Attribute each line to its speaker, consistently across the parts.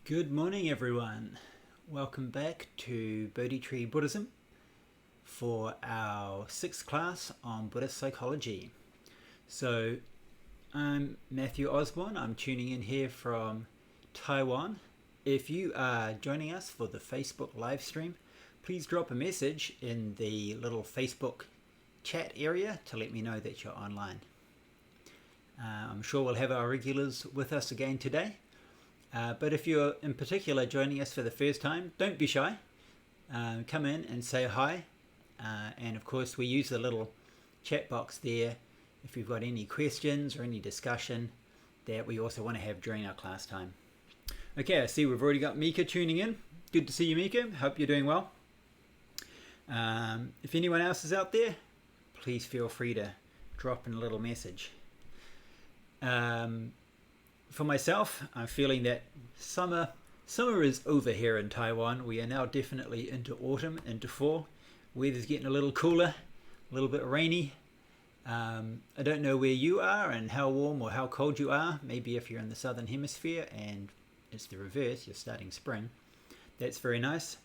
Speaker 1: Good morning, everyone. Welcome back to Bodhi Tree Buddhism for our sixth class on Buddhist psychology. So, I'm Matthew Osborne. I'm tuning in here from Taiwan. If you are joining us for the Facebook live stream, please drop a message in the little Facebook chat area to let me know that you're online. I'm sure we'll have our regulars with us again today. But if you're in particular joining us for the first time, don't be shy. Come in and say hi. And of course, we use the little chat box there if you've got any questions or any discussion that we also want to have during our class time. Okay, I see we've already got Mika tuning in. Good to see you, Mika. Hope you're doing well. If anyone else is out there, please feel free to drop in a little message. For myself, I'm feeling that summer is over here in Taiwan. We are now definitely into autumn, into fall. Weather's getting a little cooler, a little bit rainy. I don't know where you are and how warm or how cold you are. Maybe if you're in the southern hemisphere and it's the reverse, you're starting spring. That's very nice.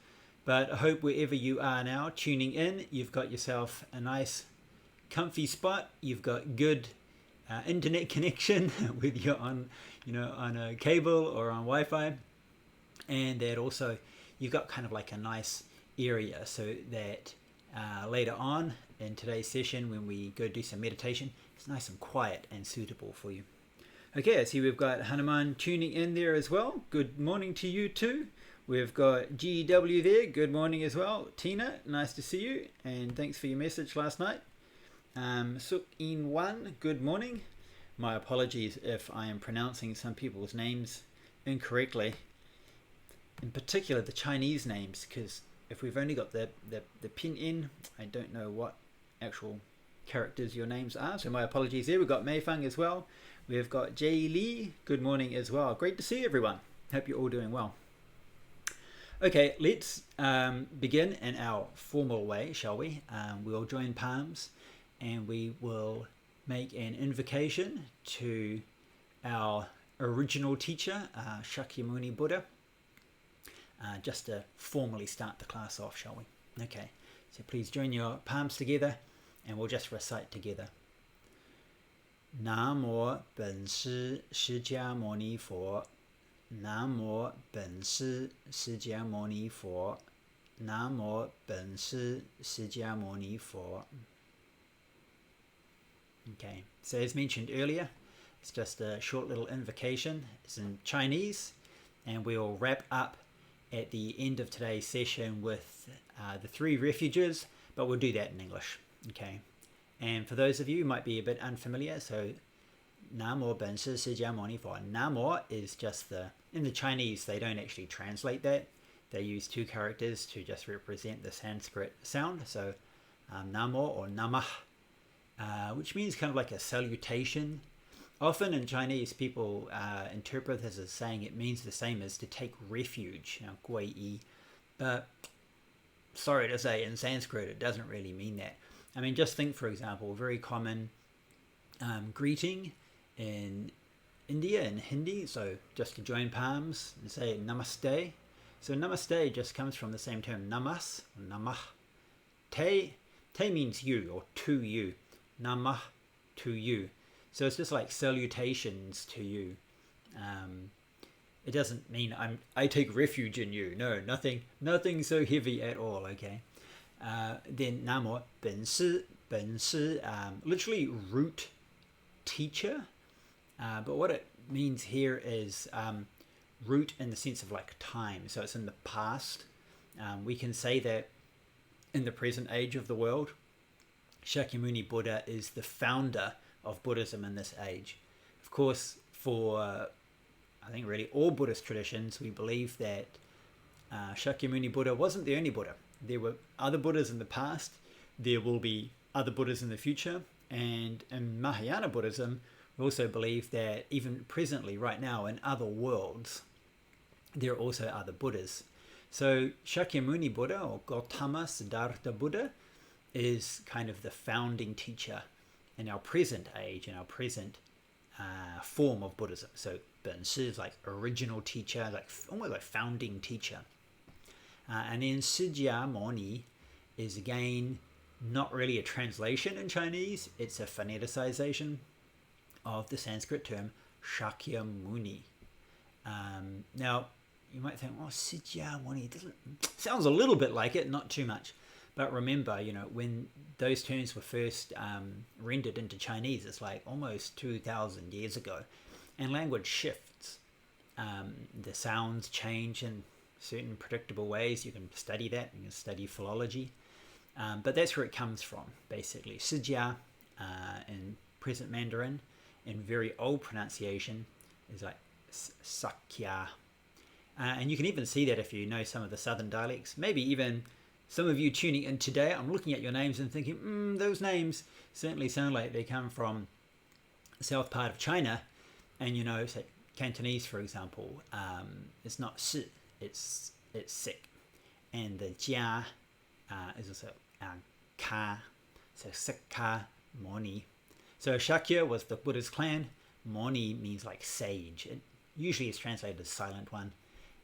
Speaker 1: But I hope wherever you are now tuning in, you've got yourself a nice comfy spot. You've got good internet connection, whether you're on a cable or on Wi-Fi, and that also you've got kind of like a nice area so that later on in today's session when we go do some meditation, it's nice and quiet and suitable for you. Okay, I see we've got Hanuman tuning in there as well. Good morning to you too. We've got GW there. Good morning as well. Tina, nice to see you, and thanks for your message last night. Suk In Wan, good morning. My apologies if I am pronouncing some people's names incorrectly. In particular, the Chinese names, because if we've only got the pinyin, I don't know what actual characters your names are. So my apologies there. We've got Mei Feng as well. We've got Jay Lee. Good morning as well. Great to see everyone. Hope you're all doing well. Okay, let's begin in our formal way, shall we? We'll join palms and we will make an invocation to our original teacher, Shakyamuni Buddha, just to formally start the class off, shall we? Okay, so please join your palms together and we'll just recite together. Namo Ben Shi Jia Mo Ni Fo. Namo Ben Shi Jia Mo Ni Fo. Namo Ben Shi Jia Mo Ni Fo. Okay, so as mentioned earlier, it's just a short little invocation. It's in Chinese, and we'll wrap up at the end of today's session with the three refuges, but we'll do that in English. Okay, and for those of you who might be a bit unfamiliar, so Namo Ben Shi Jia Mo Ni Fo. Namo is just in the Chinese, they don't actually translate that. They use two characters to just represent the Sanskrit sound. So Namo or Namah. Which means kind of like a salutation. Often in Chinese, people interpret this as saying it means the same as to take refuge, guai yi. But sorry to say, in Sanskrit, it doesn't really mean that. I mean, just think, for example, a very common greeting in India in Hindi. So just to join palms and say namaste. So namaste just comes from the same term, namas, or namah. Te means you or to you. Namah, to you. So it's just like salutations to you. It doesn't mean I take refuge in you. No, nothing so heavy at all. Okay. Then Namo Ben Shi, literally root teacher. But what it means here is root in the sense of like time. So it's in the past. We can say that in the present age of the world, Shakyamuni Buddha is the founder of Buddhism in this age. Of course, for I think really all Buddhist traditions, we believe that Shakyamuni Buddha wasn't the only Buddha. There were other Buddhas in the past, there will be other Buddhas in the future, and in Mahayana Buddhism, we also believe that even presently, right now, in other worlds, there are also other Buddhas. So Shakyamuni Buddha, or Gautama Siddhartha Buddha, is kind of the founding teacher in our present age, in our present form of Buddhism. So 本师 is like original teacher, like almost like founding teacher. And then 释迦牟尼 is again not really a translation in Chinese, it's a phoneticization of the Sanskrit term Shakyamuni. Now, you might think, well, 释迦牟尼sounds a little bit like it, not too much. But remember, when those terms were first rendered into Chinese, it's like almost 2,000 years ago. And language shifts. The sounds change in certain predictable ways. You can study that. You can study philology. But that's where it comes from, basically. 释迦 in present Mandarin, in very old pronunciation, is like Sakya. And you can even see that if you know some of the southern dialects. Maybe even some of you tuning in today, I'm looking at your names and thinking, those names certainly sound like they come from the south part of China. And, say Cantonese, for example, it's not si, it's sik. And the jia is also ka, so sikka, moni. So Shakya was the Buddha's clan. Moni means like sage. It usually is translated as silent one.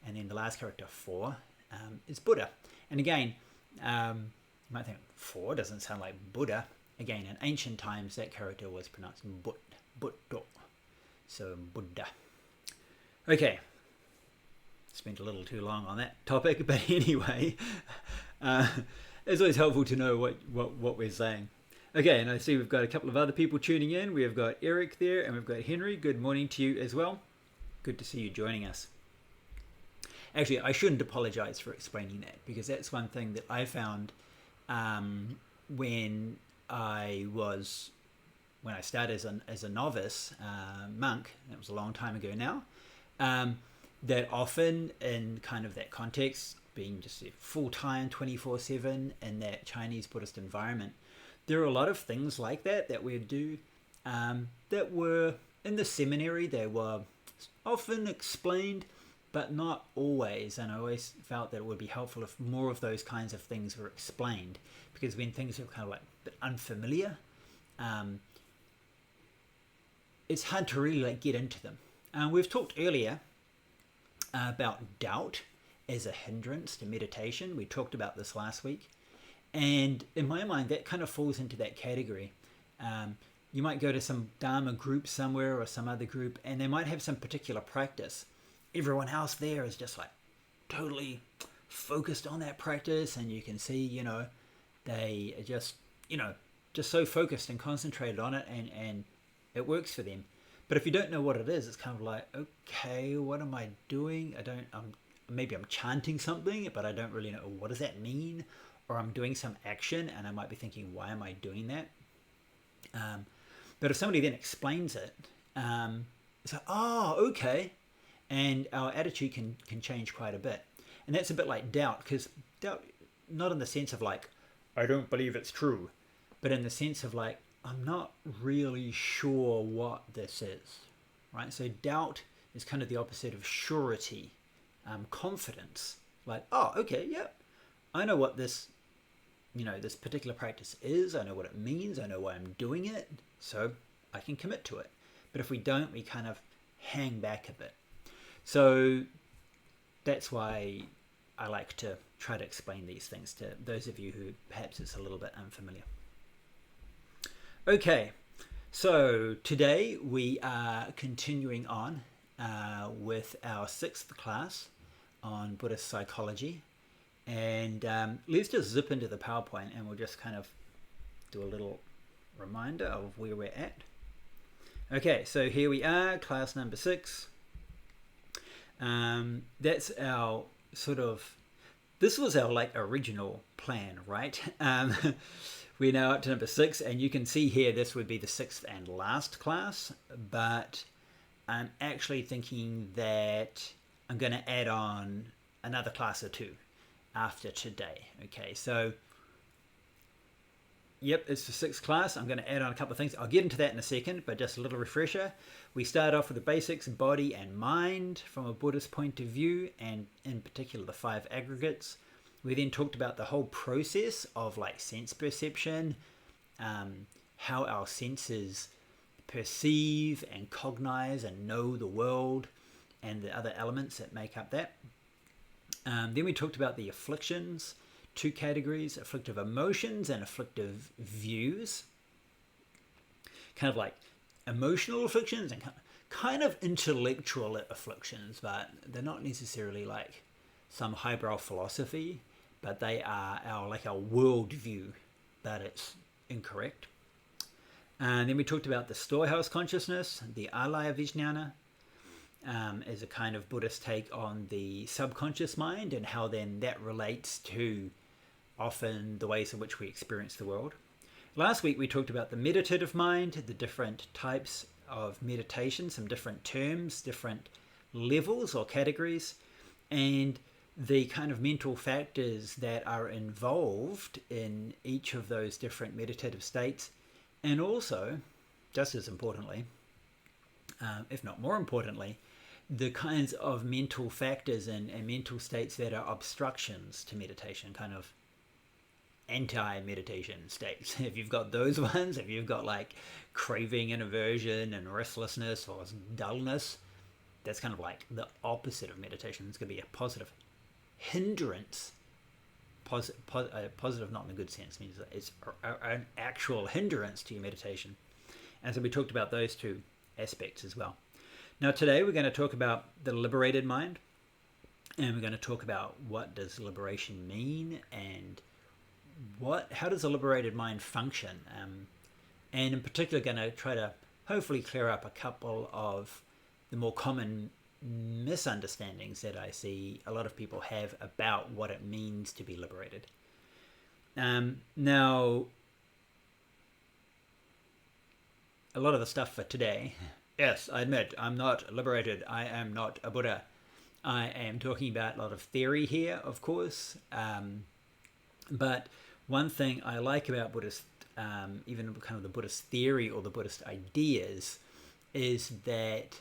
Speaker 1: And then the last character, 4, is Buddha. And again, you might think 4 doesn't sound like Buddha. Again, in ancient times, that character was pronounced Buddha. So Buddha. Okay. Spent a little too long on that topic, but anyway, it's always helpful to know what we're saying. Okay, and I see we've got a couple of other people tuning in. We've got Eric there, and we've got Henry. Good morning to you as well. Good to see you joining us. Actually, I shouldn't apologize for explaining that, because that's one thing that I found when I started as a novice monk. That was a long time ago now. That often in kind of that context, being just full-time 24/7 in that Chinese Buddhist environment, there are a lot of things like that we'd do that were in the seminary. They were often explained, but not always. And I always felt that it would be helpful if more of those kinds of things were explained, because when things are kind of like a bit unfamiliar, it's hard to really get into them. We've talked earlier about doubt as a hindrance to meditation. We talked about this last week. And in my mind, that kind of falls into that category. You might go to some Dharma group somewhere or some other group, and they might have some particular practice. Everyone else there is just like totally focused on that practice, and you can see, they are just so focused and concentrated on it, and it works for them. But if you don't know what it is, it's kind of like, okay, what am I doing? Maybe I'm chanting something, but I don't really know, what does that mean? Or I'm doing some action, and I might be thinking, why am I doing that? But if somebody then explains it, it's like, oh, okay. And our attitude can change quite a bit. And that's a bit like doubt, because doubt, not in the sense of like, I don't believe it's true, but in the sense of like, I'm not really sure what this is, right? So doubt is kind of the opposite of surety, confidence. Like, oh, okay, yeah, I know what this particular practice is. I know what it means. I know why I'm doing it. So I can commit to it. But if we don't, we kind of hang back a bit. So that's why I like to try to explain these things to those of you who perhaps it's a little bit unfamiliar. Okay, so today we are continuing on with our 6th class on Buddhist psychology. And let's just zip into the PowerPoint, and we'll just kind of do a little reminder of where we're at. Okay, so here we are, class number 6. That's our this was our like original plan, right? We're now up to number 6, and you can see here this would be the 6th and last class, but I'm actually thinking that I'm going to add on another class or 2 after today. Okay, so yep, it's the 6th class. I'm going to add on a couple of things. I'll get into that in a second, but just a little refresher. We start off with the basics, body and mind from a Buddhist point of view, and in particular the 5 aggregates. We then talked about the whole process of like sense perception, how our senses perceive and cognize and know the world and the other elements that make up that. Then we talked about the afflictions, 2 categories, afflictive emotions and afflictive views. Kind of like emotional afflictions and kind of intellectual afflictions, but they're not necessarily like some highbrow philosophy, but they are our worldview, but it's incorrect. And then we talked about the storehouse consciousness, the alaya vijnana, as a kind of Buddhist take on the subconscious mind and how then that relates to often the ways in which we experience the world. Last week we talked about the meditative mind, the different types of meditation, some different terms, different levels or categories, and the kind of mental factors that are involved in each of those different meditative states, and also, just as importantly, if not more importantly, the kinds of mental factors and mental states that are obstructions to meditation, kind of anti-meditation states. If you've got those ones, if you've got like craving and aversion and restlessness or dullness, that's kind of like the opposite of meditation. It's going to be a positive hindrance. Positive not in a good sense, means that it's an actual hindrance to your meditation. And so we talked about those 2 aspects as well. Now today we're going to talk about the liberated mind, and we're going to talk about what does liberation mean and how does a liberated mind function, and in particular going to try to hopefully clear up a couple of the more common misunderstandings that I see a lot of people have about what it means to be liberated. Now, a lot of the stuff for today, yes, I admit I'm not liberated. I am not a Buddha. I am talking about a lot of theory here, of course, but one thing I like about Buddhist, even kind of the Buddhist theory or the Buddhist ideas, is that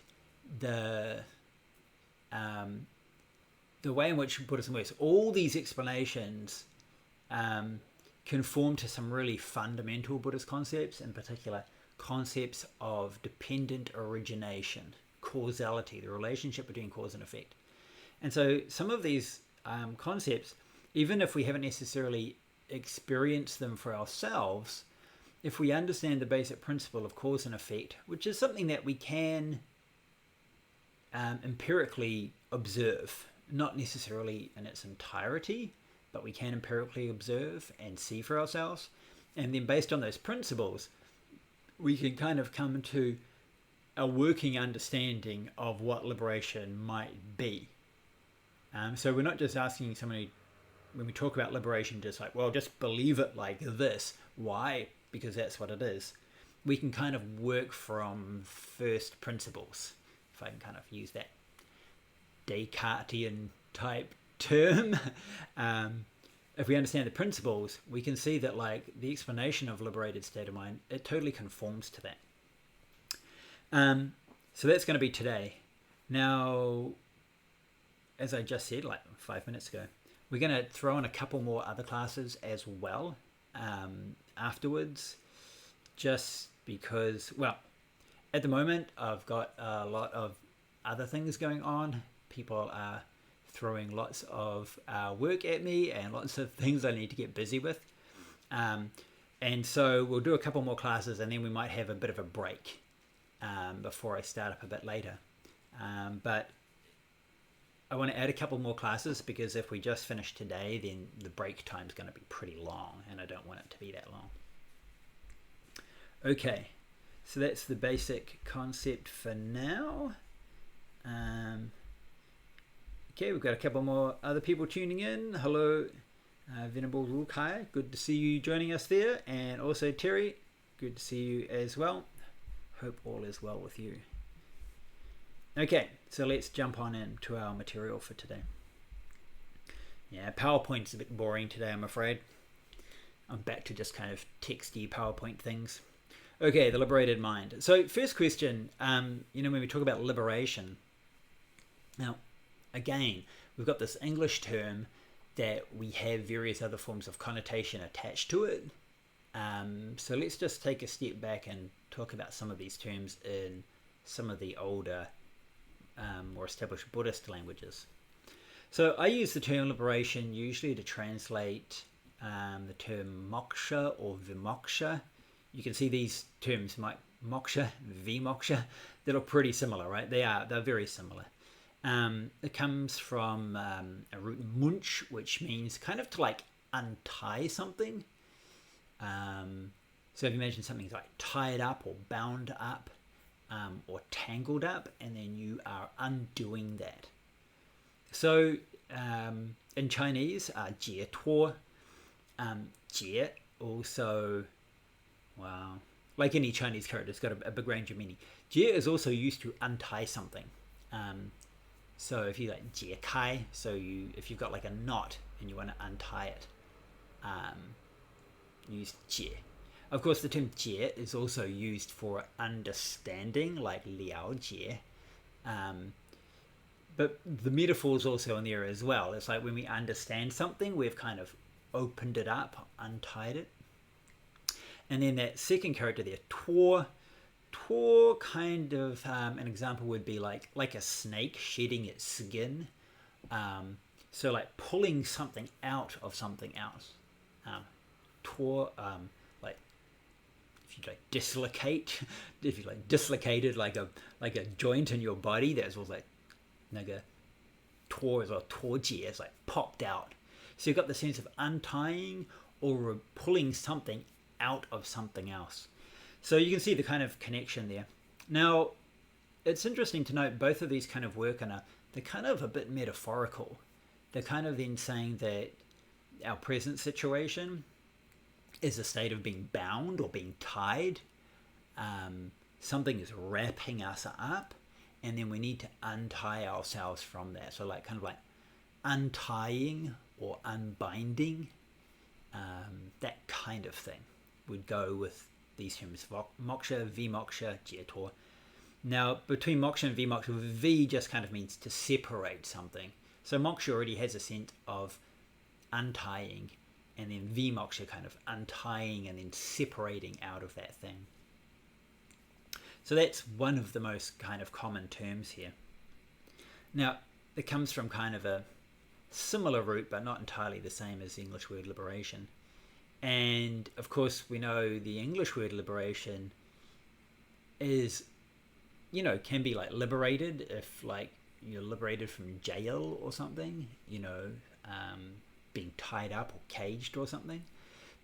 Speaker 1: the way in which Buddhism works, all these explanations conform to some really fundamental Buddhist concepts, in particular concepts of dependent origination, causality, the relationship between cause and effect. And so some of these concepts, even if we haven't necessarily experienced them for ourselves, if we understand the basic principle of cause and effect, which is something that we can empirically observe, not necessarily in its entirety, but we can empirically observe and see for ourselves. And then based on those principles, we can kind of come to a working understanding of what liberation might be. So we're not just asking somebody, when we talk about liberation, just like, well, just believe it like this. Why? Because that's what it is. We can kind of work from first principles, if I can kind of use that Descartesian type term. If we understand the principles, we can see that like the explanation of liberated state of mind, it totally conforms to that. So that's going to be today. Now, as I just said like 5 minutes ago, we're going to throw in a couple more other classes as well afterwards, just because, well, at the moment I've got a lot of other things going on. People are throwing lots of work at me and lots of things I need to get busy with. And so we'll do a couple more classes and then we might have a bit of a break before I start up a bit later. But I want to add a couple more classes because if we just finish today, then the break time is going to be pretty long and I don't want it to be that long. Okay, so that's the basic concept for now. Okay, we've got a couple more other people tuning in. Hello, Venerable Rukai, good to see you joining us there. And also Terry, good to see you as well. Hope all is well with you. Okay, so let's jump on into our material for today. Yeah, PowerPoint's a bit boring today, I'm afraid. I'm back to just kind of texty PowerPoint things. Okay, the liberated mind. So first question, when we talk about liberation, now, again, we've got this English term that we have various other forms of connotation attached to it. So let's just take a step back and talk about some of these terms in some of the older, more established Buddhist languages. So I use the term liberation usually to translate the term moksha or vimoksha. You can see these terms, moksha, vimoksha, that are pretty similar, right? They're very similar. It comes from a root munch, which means kind of to like untie something. So if you imagine something's like tied up or bound up or tangled up, and then you are undoing that. So in Chinese, jie tuo, jie also, wow, like any Chinese character, it's got a big range of meaning. Jie is also used to untie something. So if you like jie kai, so if you've got like a knot and you want to untie it, use jie. Of course, the term jie is also used for understanding, like liao jie. But the metaphor is also in there as well. It's like when we understand something, we've kind of opened it up, untied it. And then that second character there, tuo kind of, an example would be like a snake shedding its skin. So like pulling something out of something else. Tuo, like if you like dislocate, if you like dislocated like a joint in your body, that's also like naga tuo or tuojie, it's like popped out. So you've got the sense of untying or pulling something out of something else. So you can see the kind of connection there. Now, it's interesting to note both of these kind of work they're kind of a bit metaphorical. They're kind of then saying that our present situation is a state of being bound or being tied. Something is wrapping us up, and then we need to untie ourselves from that. So like kind of like untying or unbinding, that kind of thing would go with these terms, moksha, vimoksha, jie tuo. Now, between moksha and vimoksha, v just kind of means to separate something. So moksha already has a sense of untying, and then vimoksha kind of untying and then separating out of that thing. So that's one of the most kind of common terms here. Now, it comes from kind of a similar root, but not entirely the same as the English word liberation. And of course, we know the English word liberation is, can be like liberated if like you're liberated from jail or something, being tied up or caged or something.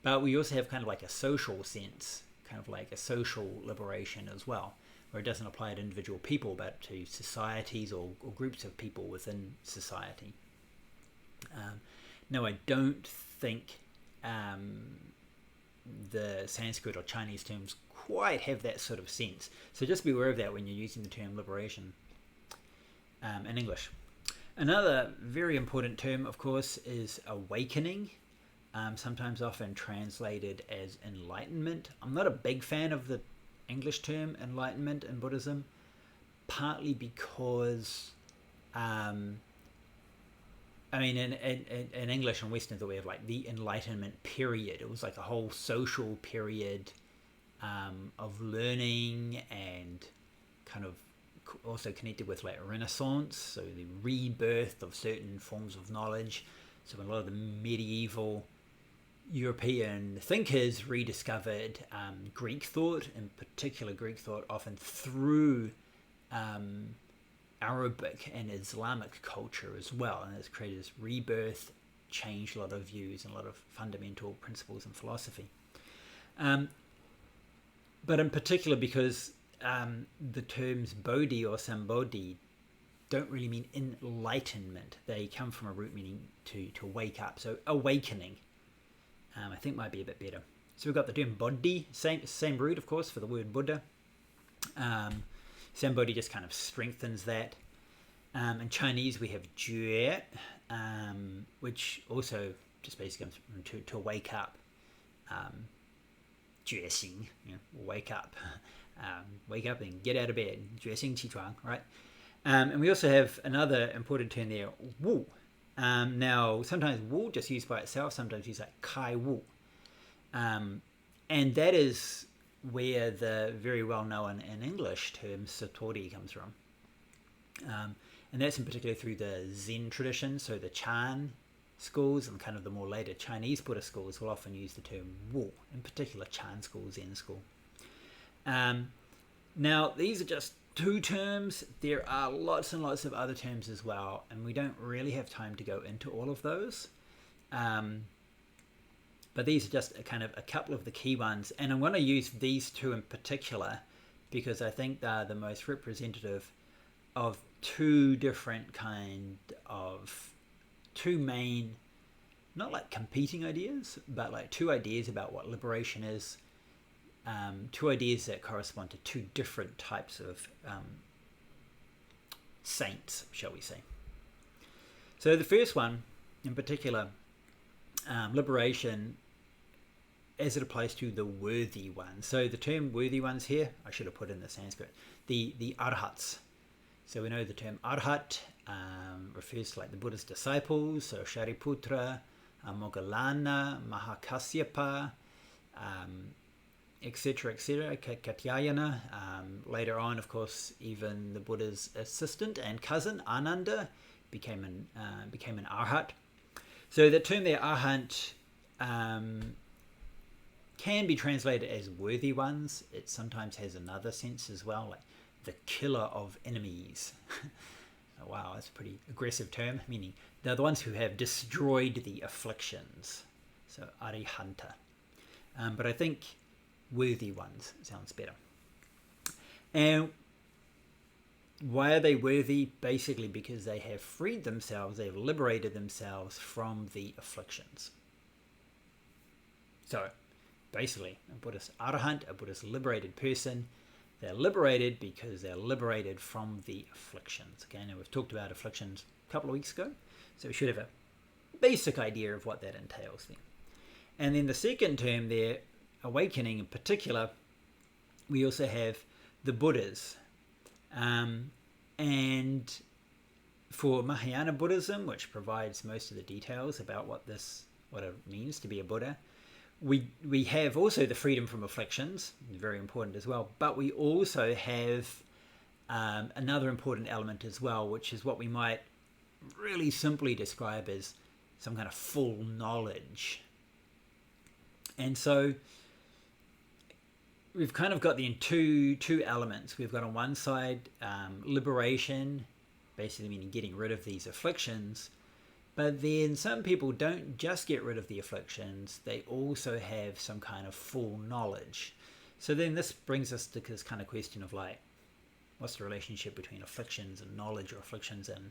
Speaker 1: But we also have kind of like a social sense, kind of like a social liberation as well, where it doesn't apply to individual people, but to societies or groups of people within society. Now, I don't think the Sanskrit or Chinese terms quite have that sort of sense. So just be aware of that when you're using the term liberation in English. Another very important term, of course, is awakening, sometimes often translated as enlightenment. I'm not a big fan of the English term enlightenment in Buddhism, partly because in English and Western thought we have like the Enlightenment period. It was like a whole social period of learning and kind of also connected with like Renaissance, so the rebirth of certain forms of knowledge. So a lot of the medieval European thinkers rediscovered Greek thought, in particular Greek thought often through Arabic and Islamic culture as well, and it's created this rebirth, changed a lot of views and a lot of fundamental principles in philosophy. But in particular because the terms Bodhi or Sambodhi don't really mean enlightenment. They come from a root meaning to wake up. So awakening, I think might be a bit better. So we've got the term Bodhi, same root, of course, for the word Buddha. Sambodhi just kind of strengthens that. In Chinese, we have Jue, which also just basically comes to wake up. Juexing, wake up. Wake up and get out of bed. Juexing qi right? And we also have another important term there, Wu. Now, sometimes Wu just used by itself, sometimes used like Kai Wu. And that is where the very well known in English term satori comes from. And that's in particular through the Zen tradition. So the Chan schools and kind of the more later Chinese Buddhist schools will often use the term Wu, in particular Chan school, Zen school. Now, these are just two terms. There are lots and lots of other terms as well, and we don't really have time to go into all of those. But these are just a couple of the key ones, and I'm going to use these two in particular because I think they're the most representative of two main, not like competing ideas, but like two ideas about what liberation is. Two ideas that correspond to two different types of saints, shall we say. So the first one in particular, liberation as it applies to the worthy ones. So the term worthy ones here, I should have put in the Sanskrit, the arhats. So we know the term arhat refers to like the Buddha's disciples, so Shariputra, Moggallana, Mahakasyapa, etc., Katyayana. Later on, of course, even the Buddha's assistant and cousin Ananda became an arhat. So the term there, arhat, can be translated as worthy ones. It sometimes has another sense as well, like the killer of enemies. Wow, that's a pretty aggressive term, meaning they're the ones who have destroyed the afflictions. So arihanta. But I think worthy ones sounds better. And why are they worthy? Basically because they have freed themselves, they've liberated themselves from the afflictions. So basically, a Buddhist arahant, a Buddhist liberated person, they're liberated because they're liberated from the afflictions. Okay, now we've talked about afflictions a couple of weeks ago, so we should have a basic idea of what that entails then. And then the second term there, awakening in particular, we also have the Buddhas. And for Mahayana Buddhism, which provides most of the details about what it means to be a Buddha, we have also the freedom from afflictions, very important as well, but we also have another important element as well, which is what we might really simply describe as some kind of full knowledge. And so we've kind of got the two elements. We've got on one side liberation, basically meaning getting rid of these afflictions. But then some people don't just get rid of the afflictions, they also have some kind of full knowledge. So then this brings us to this kind of question of like, what's the relationship between afflictions and knowledge, or afflictions and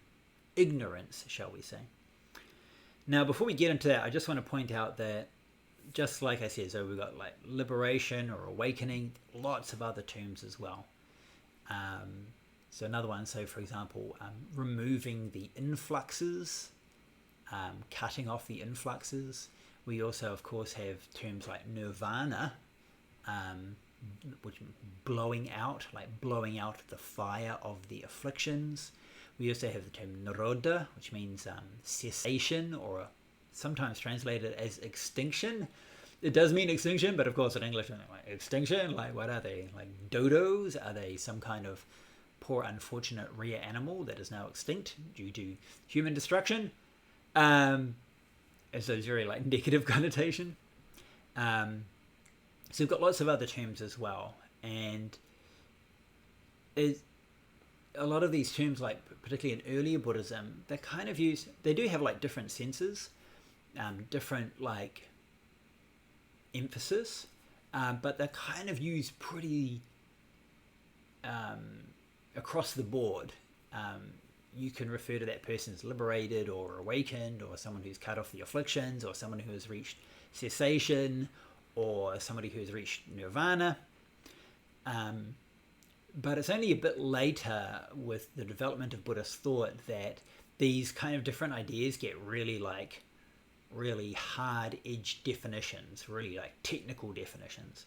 Speaker 1: ignorance, shall we say? Now, before we get into that, I just want to point out that, just like I said, so we've got like liberation or awakening, lots of other terms as well. So another one, so for example, removing the influxes, cutting off the influxes. We also, of course, have terms like nirvana, which blowing out the fire of the afflictions. We also have the term nirodha, which means cessation, or sometimes translated as extinction. It does mean extinction, but of course in English, like extinction, like what are they? Like dodos? Are they some kind of poor, unfortunate rare animal that is now extinct due to human destruction? And so it's very like negative connotation. So we've got lots of other terms as well, and a lot of these terms, like particularly in earlier Buddhism, they kind of they do have like different senses, different like emphasis, but they're kind of used pretty across the board. You can refer to that person as liberated or awakened, or someone who's cut off the afflictions, or someone who has reached cessation, or somebody who has reached nirvana. But it's only a bit later with the development of Buddhist thought that these kind of different ideas get really hard edged definitions, really like technical definitions.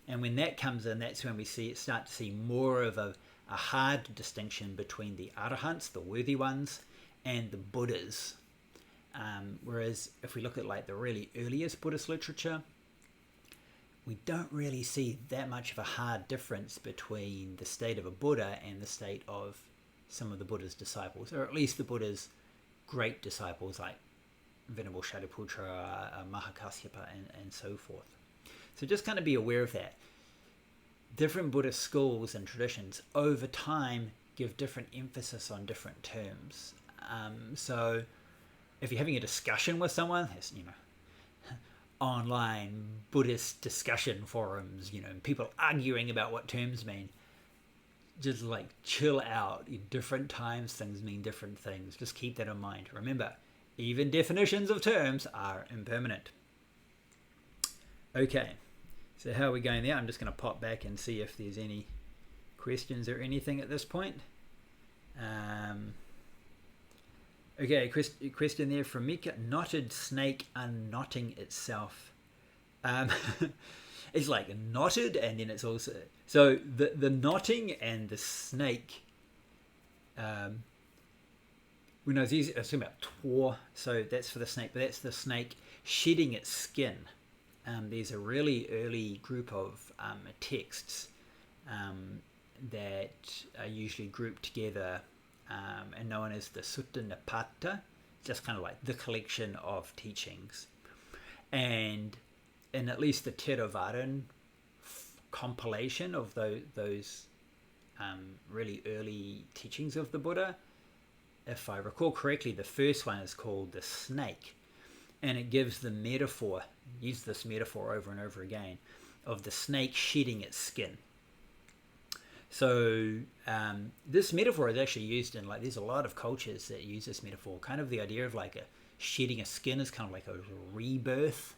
Speaker 1: And when that comes in, that's when we start to see more of a hard distinction between the arahants, the worthy ones, and the Buddhas. Whereas if we look at like the really earliest Buddhist literature, we don't really see that much of a hard difference between the state of a Buddha and the state of some of the Buddha's disciples, or at least the Buddha's great disciples like Venerable Shariputra, Mahakasyapa, and so forth. So just kind of be aware of that. Different Buddhist schools and traditions over time give different emphasis on different terms. So if you're having a discussion with someone, there's, online Buddhist discussion forums, people arguing about what terms mean. Just like chill out. In different times, things mean different things. Just keep that in mind. Remember, even definitions of terms are impermanent. Okay, so how are we going there? I'm just going to pop back and see if there's any questions or anything at this point. Okay, question there from Mika. Knotted snake unknotting itself. It's like knotted, and then it's also... So the knotting and the snake... when I was talking about twa, so that's for the snake, but that's the snake shedding its skin. There's a really early group of texts that are usually grouped together and known as the Sutta Nipata, just kind of like the collection of teachings. And in at least the Theravadan compilation of those really early teachings of the Buddha, if I recall correctly, the first one is called the snake, and it gives the metaphor, use this metaphor over and over again, of the snake shedding its skin. So this metaphor is actually used in, there's a lot of cultures that use this metaphor. Kind of the idea of shedding a skin is kind of like a rebirth,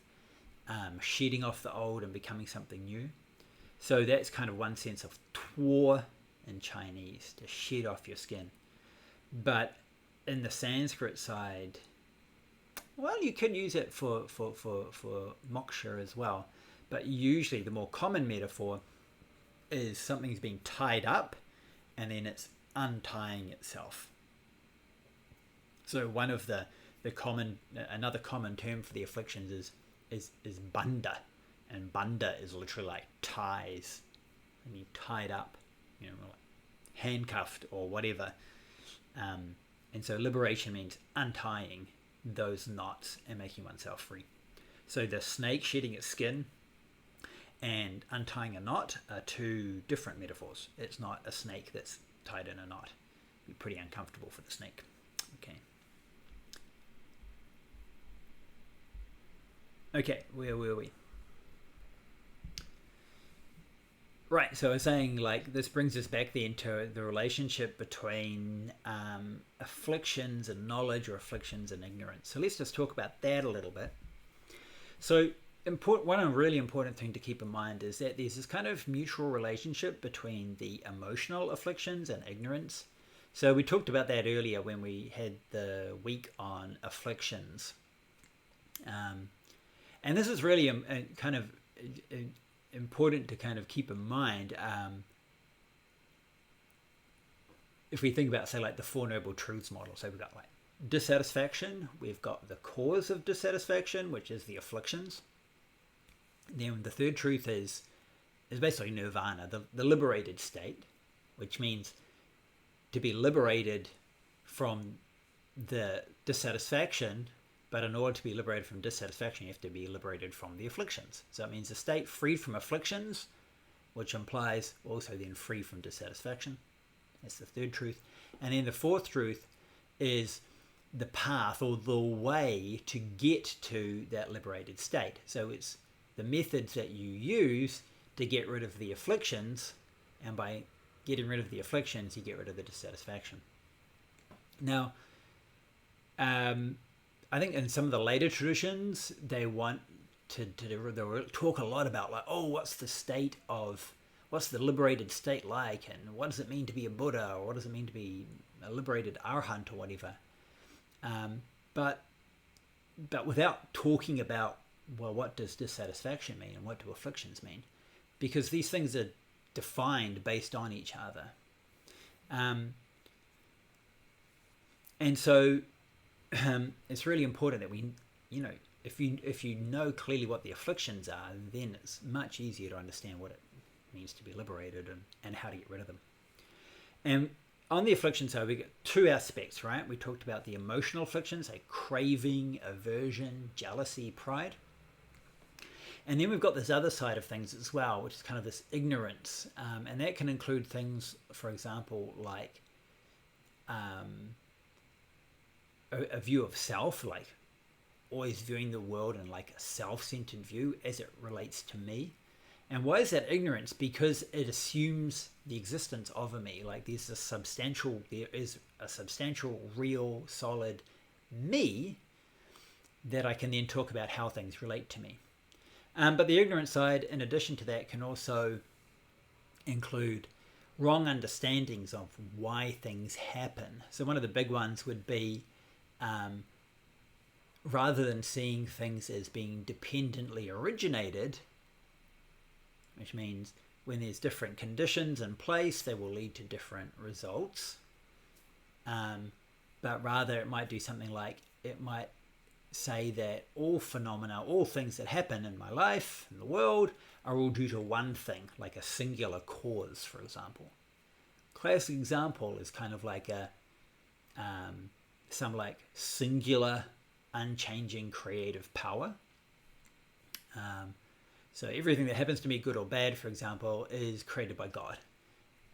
Speaker 1: shedding off the old and becoming something new. So that's kind of one sense of twa in Chinese, to shed off your skin. But in the Sanskrit side, well, you can use it for moksha as well. But usually the more common metaphor is something's being tied up and then it's untying itself. So one of another common term for the afflictions is bandha, and bandha is literally like ties, and you tied up, like handcuffed or whatever. And so liberation means untying those knots and making oneself free. So the snake shedding its skin and untying a knot are two different metaphors. It's not a snake that's tied in a knot. It'd be pretty uncomfortable for the snake. Okay, where were we? Right, so I was saying, this brings us back then to the relationship between afflictions and knowledge, or afflictions and ignorance. So let's just talk about that a little bit. So one really important thing to keep in mind is that there's this kind of mutual relationship between the emotional afflictions and ignorance. So we talked about that earlier when we had the week on afflictions. And this is really kind of important to kind of keep in mind. If we think about, say, the Four Noble Truths model, so we've got dissatisfaction, we've got the cause of dissatisfaction, which is the afflictions. Then the third truth is basically nirvana, the liberated state, which means to be liberated from the dissatisfaction. But in order to be liberated from dissatisfaction, you have to be liberated from the afflictions. So it means a state freed from afflictions, which implies also then free from dissatisfaction. That's the third truth. And then the fourth truth is the path, or the way to get to that liberated state. So it's the methods that you use to get rid of the afflictions, and by getting rid of the afflictions, you get rid of the dissatisfaction. Now, I think in some of the later traditions, they want to talk a lot about what's the liberated state like, and what does it mean to be a Buddha, or what does it mean to be a liberated Arhat or whatever. But without talking about, what does dissatisfaction mean and what do afflictions mean? Because these things are defined based on each other. And so it's really important that we, if you know clearly what the afflictions are, then it's much easier to understand what it means to be liberated and how to get rid of them. And on the affliction side, we got two aspects, right? We talked about the emotional afflictions, like craving, aversion, jealousy, pride. And then we've got this other side of things as well, which is kind of this ignorance. And that can include things, for example, like a view of self, like always viewing the world in like a self-centered view as it relates to me. And why is that ignorance? Because it assumes the existence of a me. Like there is a substantial, real, solid me that I can then talk about how things relate to me. But the ignorant side, in addition to that, can also include wrong understandings of why things happen. So one of the big ones would be, rather than seeing things as being dependently originated, which means when there's different conditions in place, they will lead to different results. But rather it might do something like, it might say that all phenomena, all things that happen in my life, in the world, are all due to one thing, like a singular cause, for example. Classic example is kind of like some like singular, unchanging creative power. So everything that happens to me, good or bad, for example, is created by God.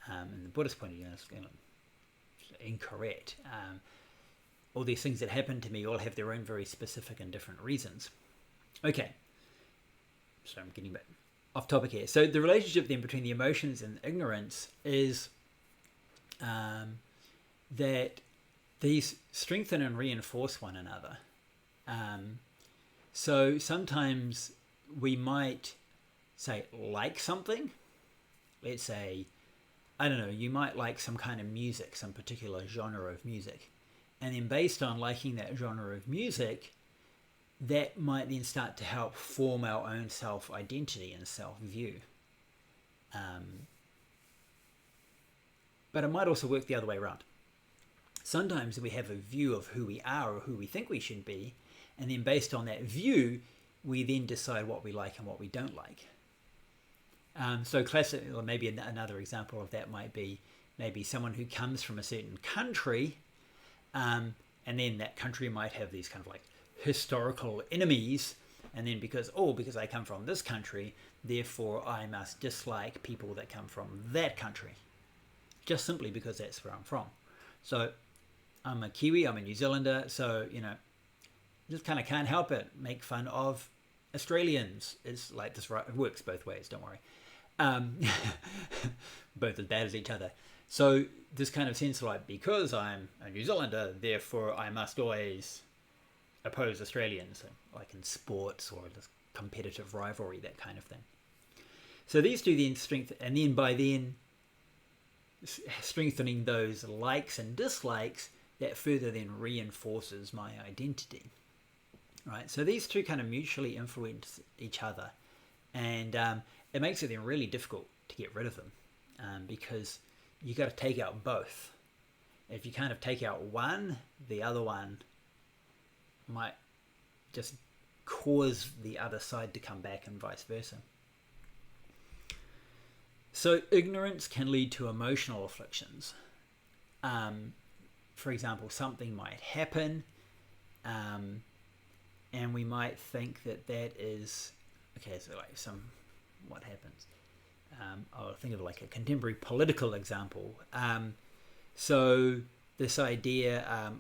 Speaker 1: In the Buddhist point of view, it's incorrect. All these things that happen to me all have their own very specific and different reasons. Okay, so I'm getting a bit off topic here. So the relationship then between the emotions and ignorance is that these strengthen and reinforce one another. So sometimes we might say like something. Let's say, I don't know, you might like some kind of music, some particular genre of music. And then based on liking that genre of music, that might then start to help form our own self-identity and self-view. But it might also work the other way around. Sometimes we have a view of who we are or who we think we should be, and then based on that view, we then decide what we like and what we don't like. So classic, or maybe another example of that might be maybe someone who comes from a certain country, and then that country might have these kind of like historical enemies, and then because I come from this country, therefore I must dislike people that come from that country, just simply because that's where I'm from. So I'm a Kiwi, I'm a New Zealander, so just kind of can't help it, make fun of Australians. It's like this, right? It works both ways, don't worry. Both as bad as each other. So this kind of sense like, because I'm a New Zealander, therefore I must always oppose Australians, like in sports or this competitive rivalry, that kind of thing. So these two then strengthen, and then by then strengthening those likes and dislikes, that further then reinforces my identity. Right, so these two kind of mutually influence each other, and it makes it then really difficult to get rid of them, because you got to take out both. If you kind of take out one, the other one might just cause the other side to come back, and vice versa. So ignorance can lead to emotional afflictions. For example, something might happen, and we might think that is, okay, so like what happens? I'll think of like a contemporary political example. So this idea,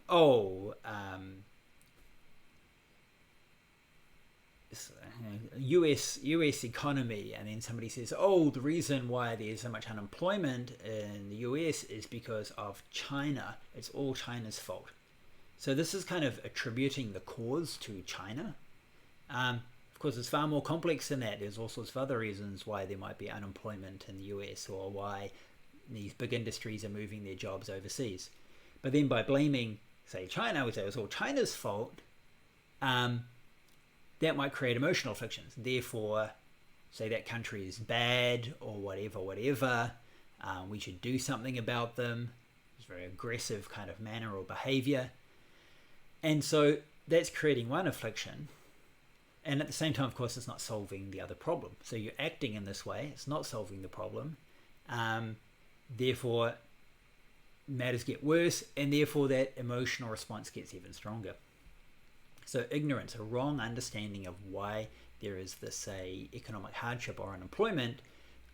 Speaker 1: US economy, and then somebody says, the reason why there's so much unemployment in the US is because of China. It's all China's fault. So this is kind of attributing the cause to China. Of course, it's far more complex than that. There's all sorts of other reasons why there might be unemployment in the US, or why these big industries are moving their jobs overseas. But then by blaming, say, China, we say it was all China's fault, that might create emotional afflictions. Therefore, say that country is bad, or whatever, we should do something about them. It's a very aggressive kind of manner or behavior. And so that's creating one affliction. And at the same time, of course, it's not solving the other problem. So you're acting in this way, it's not solving the problem. Therefore, matters get worse, and therefore that emotional response gets even stronger. So ignorance, a wrong understanding of why there is this, say, economic hardship or unemployment,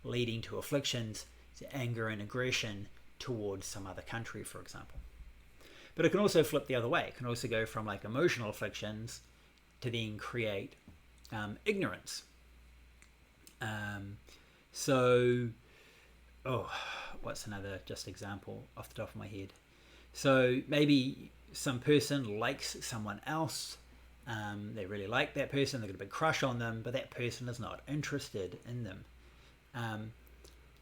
Speaker 1: leading to afflictions, anger and aggression towards some other country, for example. But it can also flip the other way. It can also go from like emotional afflictions to then create ignorance. What's another just example off the top of my head? So maybe some person likes someone else. They really like that person. They've got a big crush on them, but that person is not interested in them.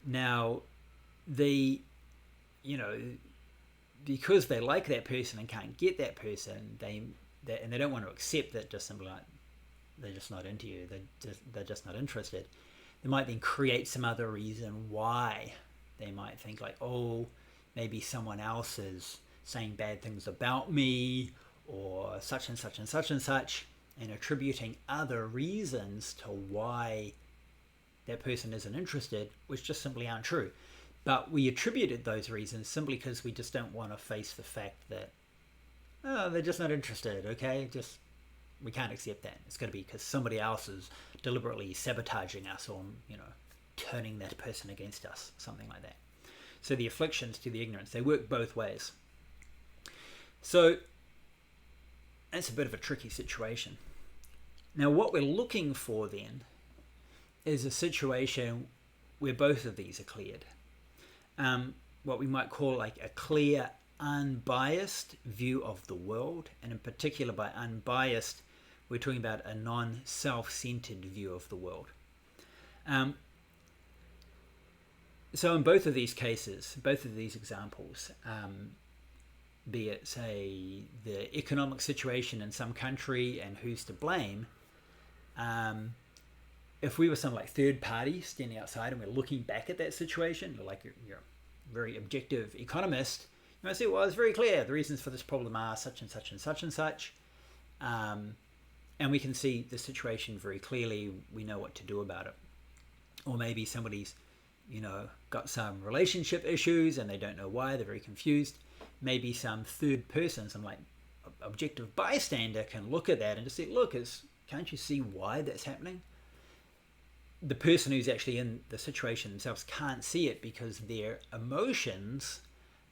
Speaker 1: Now, because they like that person and can't get that person, and they don't want to accept that just simply like they're just not into you. They're just not interested. They might then create some other reason why. They might think like, oh, maybe someone else is saying bad things about me, or such and such and such and such, and attributing other reasons to why that person isn't interested, which just simply aren't true. But we attributed those reasons simply because we just don't want to face the fact that, oh, they're just not interested, okay? We can't accept that. It's going to be because somebody else is deliberately sabotaging us, or, turning that person against us, something like that. So the afflictions to the ignorance, they work both ways. So that's a bit of a tricky situation. Now, what we're looking for then is a situation where both of these are cleared. What we might call like a clear, unbiased view of the world. And in particular, by unbiased, we're talking about a non-self-centered view of the world. So in both of these cases, both of these examples, be it, say, the economic situation in some country and who's to blame, if we were some like third party standing outside and we're looking back at that situation, like you're a very objective economist, you might say, well, it's very clear. The reasons for this problem are such and such and such and such. And we can see the situation very clearly. We know what to do about it. Or maybe somebody's, got some relationship issues and they don't know why. They're very confused. Maybe some third person, some like objective bystander can look at that and just say, look, can't you see why that's happening? The person who's actually in the situation themselves can't see it because their emotions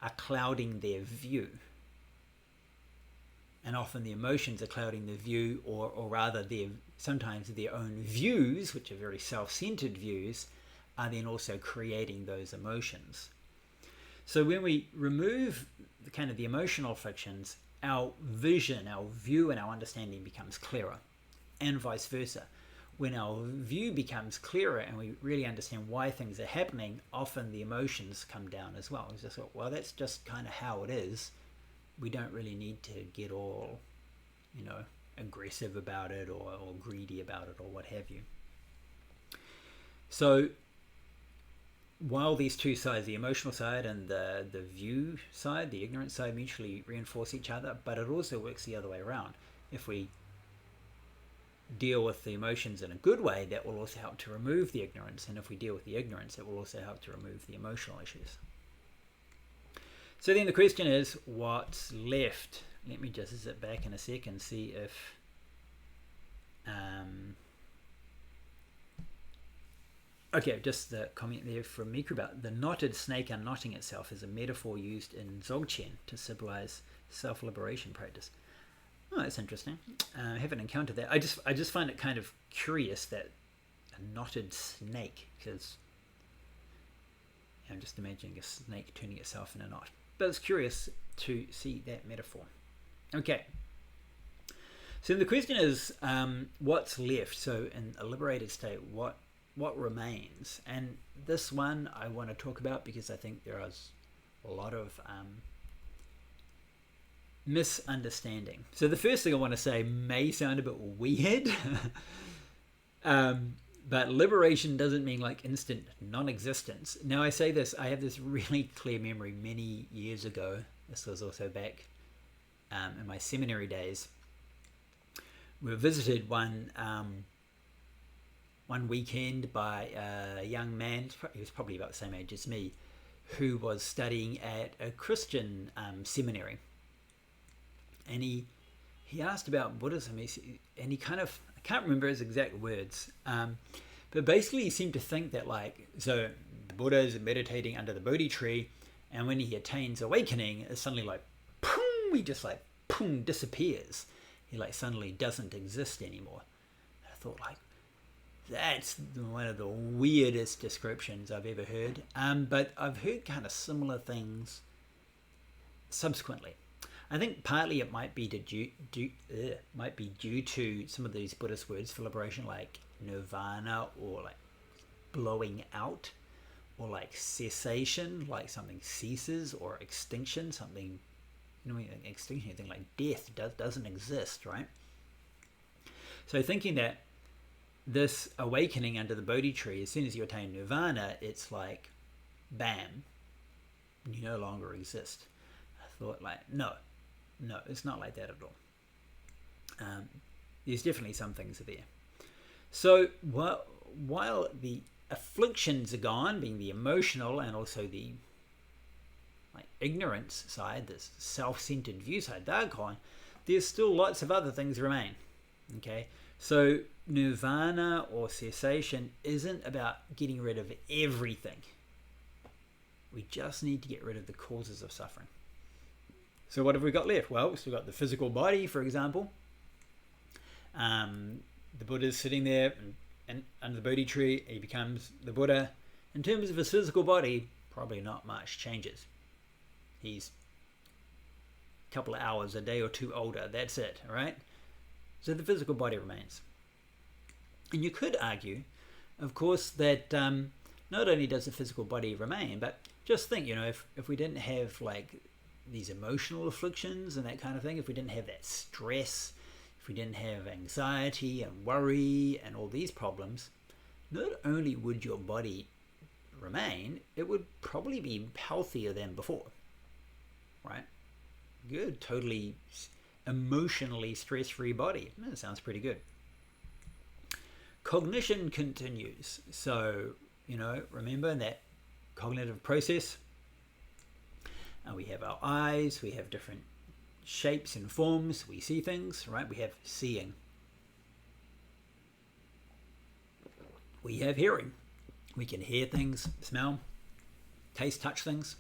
Speaker 1: are clouding their view. And often the emotions are clouding the view, or rather sometimes their own views, which are very self-centered views, are then also creating those emotions. So when we remove the emotional frictions, our vision, our view and our understanding becomes clearer, and vice versa. When our view becomes clearer and we really understand why things are happening, often the emotions come down as well. It's just, well, that's just kind of how it is. We don't really need to get all, aggressive about it or greedy about it or what have you. So while these two sides, the emotional side and the view side, the ignorance side, mutually reinforce each other, but it also works the other way around. If we deal with the emotions in a good way, that will also help to remove the ignorance. And if we deal with the ignorance, it will also help to remove the emotional issues. So then the question is, what's left? Let me just zip back in a sec and see if okay, just the comment there from Miku about the knotted snake unknotting itself is a metaphor used in Dzogchen to symbolize self-liberation practice. Oh, that's interesting. I haven't encountered that. I just find it kind of curious that a knotted snake, because I'm just imagining a snake turning itself in a knot. But it's curious to see that metaphor. Okay. So the question is, what's left? So in a liberated state, what remains? And this one I want to talk about because I think there is a lot of misunderstanding. So the first thing I want to say may sound a bit weird, but liberation doesn't mean like instant non-existence. Now I say this, I have this really clear memory many years ago. This was also back in my seminary days, we were visited one weekend by a young man. He was probably about the same age as me, who was studying at a Christian seminary, and he asked about Buddhism, and he kind of, I can't remember his exact words, but basically he seemed to think that, like, so the Buddha is meditating under the Bodhi tree, and when he attains awakening, it's suddenly like, boom, he just like, boom, disappears. He like suddenly doesn't exist anymore. I thought, like, that's one of the weirdest descriptions I've ever heard. But I've heard kind of similar things subsequently. I think partly it might be due to some of these Buddhist words for liberation, like nirvana, or like blowing out, or like cessation, like something ceases, or extinction, something, extinction, anything like death doesn't exist, right? So thinking that this awakening under the Bodhi tree, as soon as you attain nirvana, it's like, bam, you no longer exist. I thought, like, no, it's not like that at all. There's definitely some things are there. So while the afflictions are gone, being the emotional and also the like ignorance side, this self-centered view side, they're gone, there's still lots of other things remain. Okay, so nirvana or cessation isn't about getting rid of everything. We just need to get rid of the causes of suffering. So what have we got left? Well, we've got the physical body, for example. The Buddha's sitting there and under the Bodhi tree, he becomes the Buddha. In terms of his physical body, probably not much changes. He's a couple of hours, a day or two older. That's it, all right? So the physical body remains. And you could argue, of course, that not only does the physical body remain, but just think, if we didn't have like these emotional afflictions and that kind of thing, if we didn't have that stress, if we didn't have anxiety and worry and all these problems, not only would your body remain, it would probably be healthier than before, right? Good, totally emotionally stress-free body. That sounds pretty good. Cognition continues. So, remember that cognitive process. We have our eyes, we have different shapes and forms, we see things, right? We have seeing. We have hearing. We can hear things, smell, taste, touch things.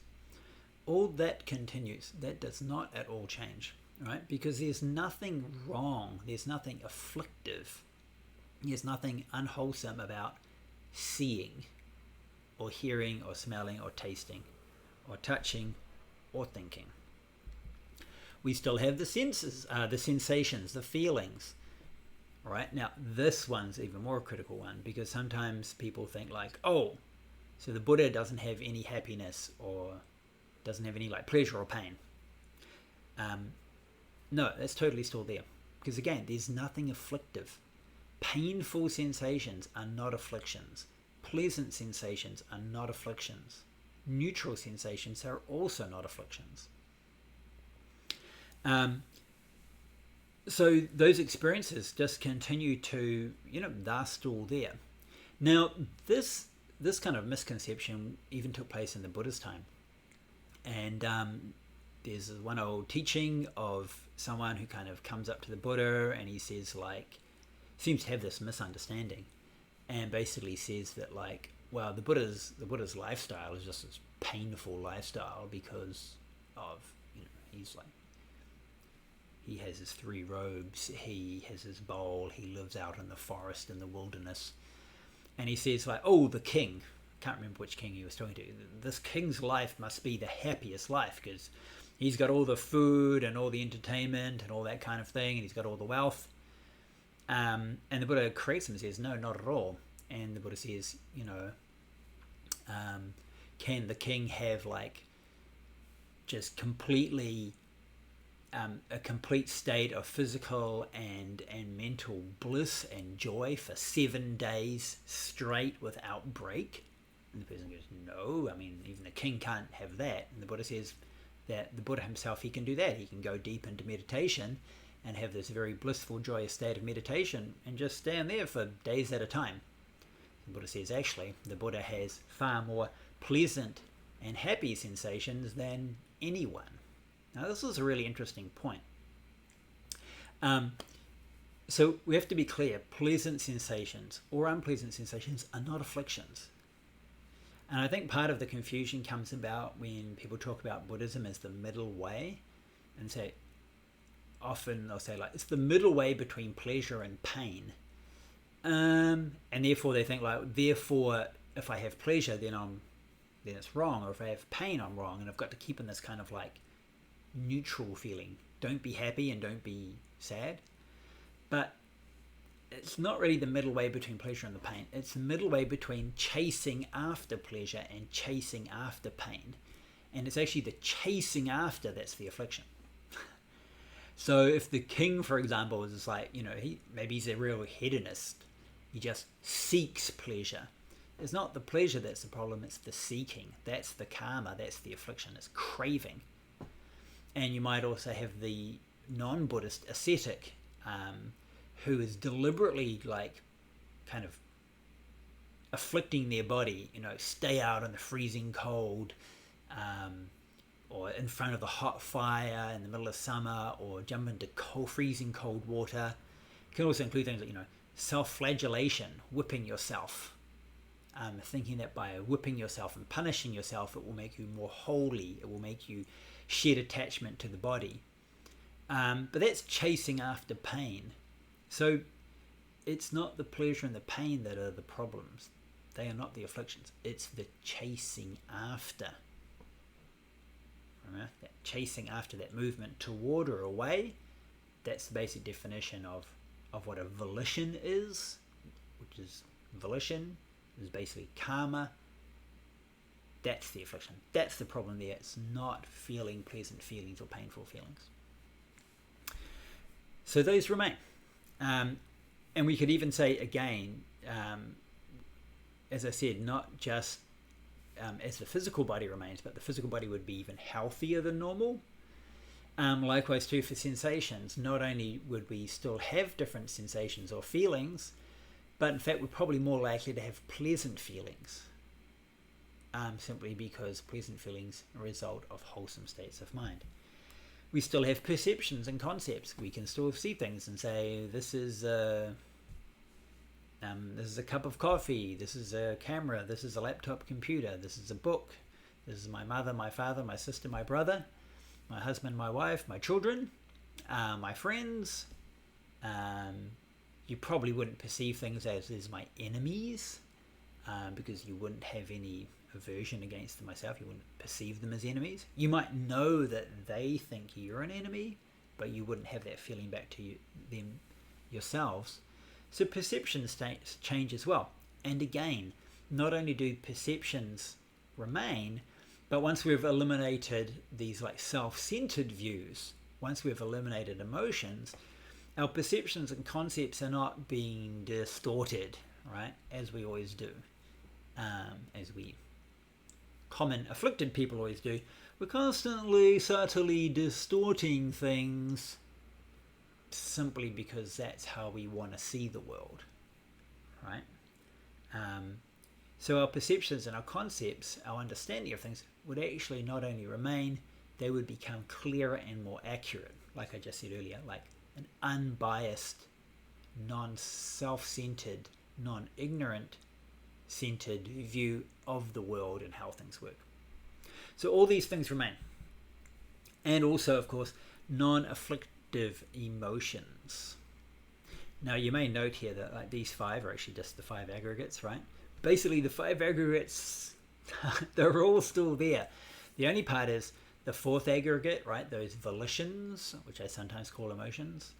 Speaker 1: All that continues. That does not at all change, right? Because there's nothing wrong, there's nothing afflictive, there's nothing unwholesome about seeing or hearing or smelling or tasting or touching or thinking. We still have the senses, the sensations, the feelings, right? Now, this one's even more critical one, because sometimes people think like, oh, so the Buddha doesn't have any happiness or doesn't have any like pleasure or pain. No, that's totally still there, because again, there's nothing afflictive. Painful sensations are not afflictions. Pleasant sensations are not afflictions. Neutral sensations are also not afflictions. So those experiences just continue to, they're still there. Now, this kind of misconception even took place in the Buddha's time. And there's one old teaching of someone who kind of comes up to the Buddha and he says, like, seems to have this misunderstanding, and basically says that, like, well, the Buddha's lifestyle is just this painful lifestyle because of, he's like, he has his 3 robes, he has his bowl, he lives out in the forest in the wilderness, and he says, like, oh, the king, can't remember which king he was talking to, this king's life must be the happiest life because he's got all the food and all the entertainment and all that kind of thing, and he's got all the wealth. And the Buddha corrects him and says, no, not at all. And the Buddha says, can the king have like just completely a complete state of physical and mental bliss and joy for 7 days straight without break? And the person goes, no, I mean, even the king can't have that. And the Buddha says that the Buddha himself, he can do that. He can go deep into meditation and have this very blissful, joyous state of meditation and just stand there for days at a time. The Buddha says actually the Buddha has far more pleasant and happy sensations than anyone. Now this is a really interesting point. So we have to be clear, pleasant sensations or unpleasant sensations are not afflictions. And I think part of the confusion comes about when people talk about Buddhism as the middle way, and say, often they'll say like, it's the middle way between pleasure and pain. And therefore they think like, therefore if I have pleasure then it's wrong, or if I have pain I'm wrong, and I've got to keep in this kind of like neutral feeling. Don't be happy and don't be sad. But it's not really the middle way between pleasure and the pain. It's the middle way between chasing after pleasure and chasing after pain. And it's actually the chasing after that's the affliction. So if the king, for example, is like, maybe he's a real hedonist. He just seeks pleasure. It's not the pleasure that's the problem, it's the seeking. That's the karma, that's the affliction, it's craving. And you might also have the non-Buddhist ascetic, who is deliberately like kind of afflicting their body, stay out in the freezing cold, or in front of the hot fire in the middle of summer, or jump into freezing cold water. It can also include things like, self-flagellation, whipping yourself, thinking that by whipping yourself and punishing yourself, it will make you more holy, it will make you shed attachment to the body. But that's chasing after pain. So it's not the pleasure and the pain that are the problems. They are not the afflictions. It's the chasing after. Right? That chasing after, that movement toward or away, that's the basic definition of what a volition is, which is volition, is basically karma. That's the affliction. That's the problem there. It's not feeling pleasant feelings or painful feelings. So those remain. And we could even say again, as I said, not just as the physical body remains, but the physical body would be even healthier than normal. Likewise too for sensations. Not only would we still have different sensations or feelings, but in fact we're probably more likely to have pleasant feelings. Simply because pleasant feelings are a result of wholesome states of mind. We still have perceptions and concepts. We can still see things and say, this is a cup of coffee, this is a camera, this is a laptop computer, this is a book, this is my mother, my father, my sister, my brother, my husband, my wife, my children, my friends. You probably wouldn't perceive things as my enemies, because you wouldn't have any aversion against them myself. You wouldn't perceive them as enemies. You might know that they think you're an enemy, but you wouldn't have that feeling back to them yourselves. So perception states change as well. And again, not only do perceptions remain, but once we've eliminated these like self-centered views, once we've eliminated emotions, our perceptions and concepts are not being distorted, right? As we always do. As we common afflicted people always do. We're constantly subtly distorting things simply because that's how we want to see the world, right? So our perceptions and our concepts, our understanding of things would actually not only remain, they would become clearer and more accurate, like I just said earlier, like an unbiased, non-self-centered, non-ignorant centered view of the world and how things work. So all these things remain. And also, of course, non-afflictive emotions. Now you may note here that like these five are actually just the five aggregates, right? Basically the five aggregates, they're all still there. The only part is the fourth aggregate, right? Those volitions, which I sometimes call emotions,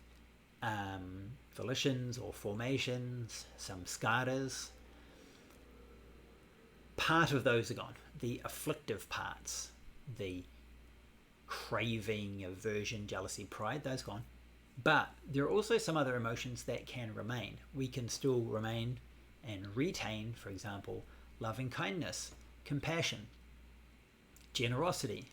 Speaker 1: volitions or formations, some skatas. Part of those are gone. The afflictive parts, the craving, aversion, jealousy, pride, those gone. But there are also some other emotions that can remain. We can still remain and retain, for example, loving kindness, compassion, generosity,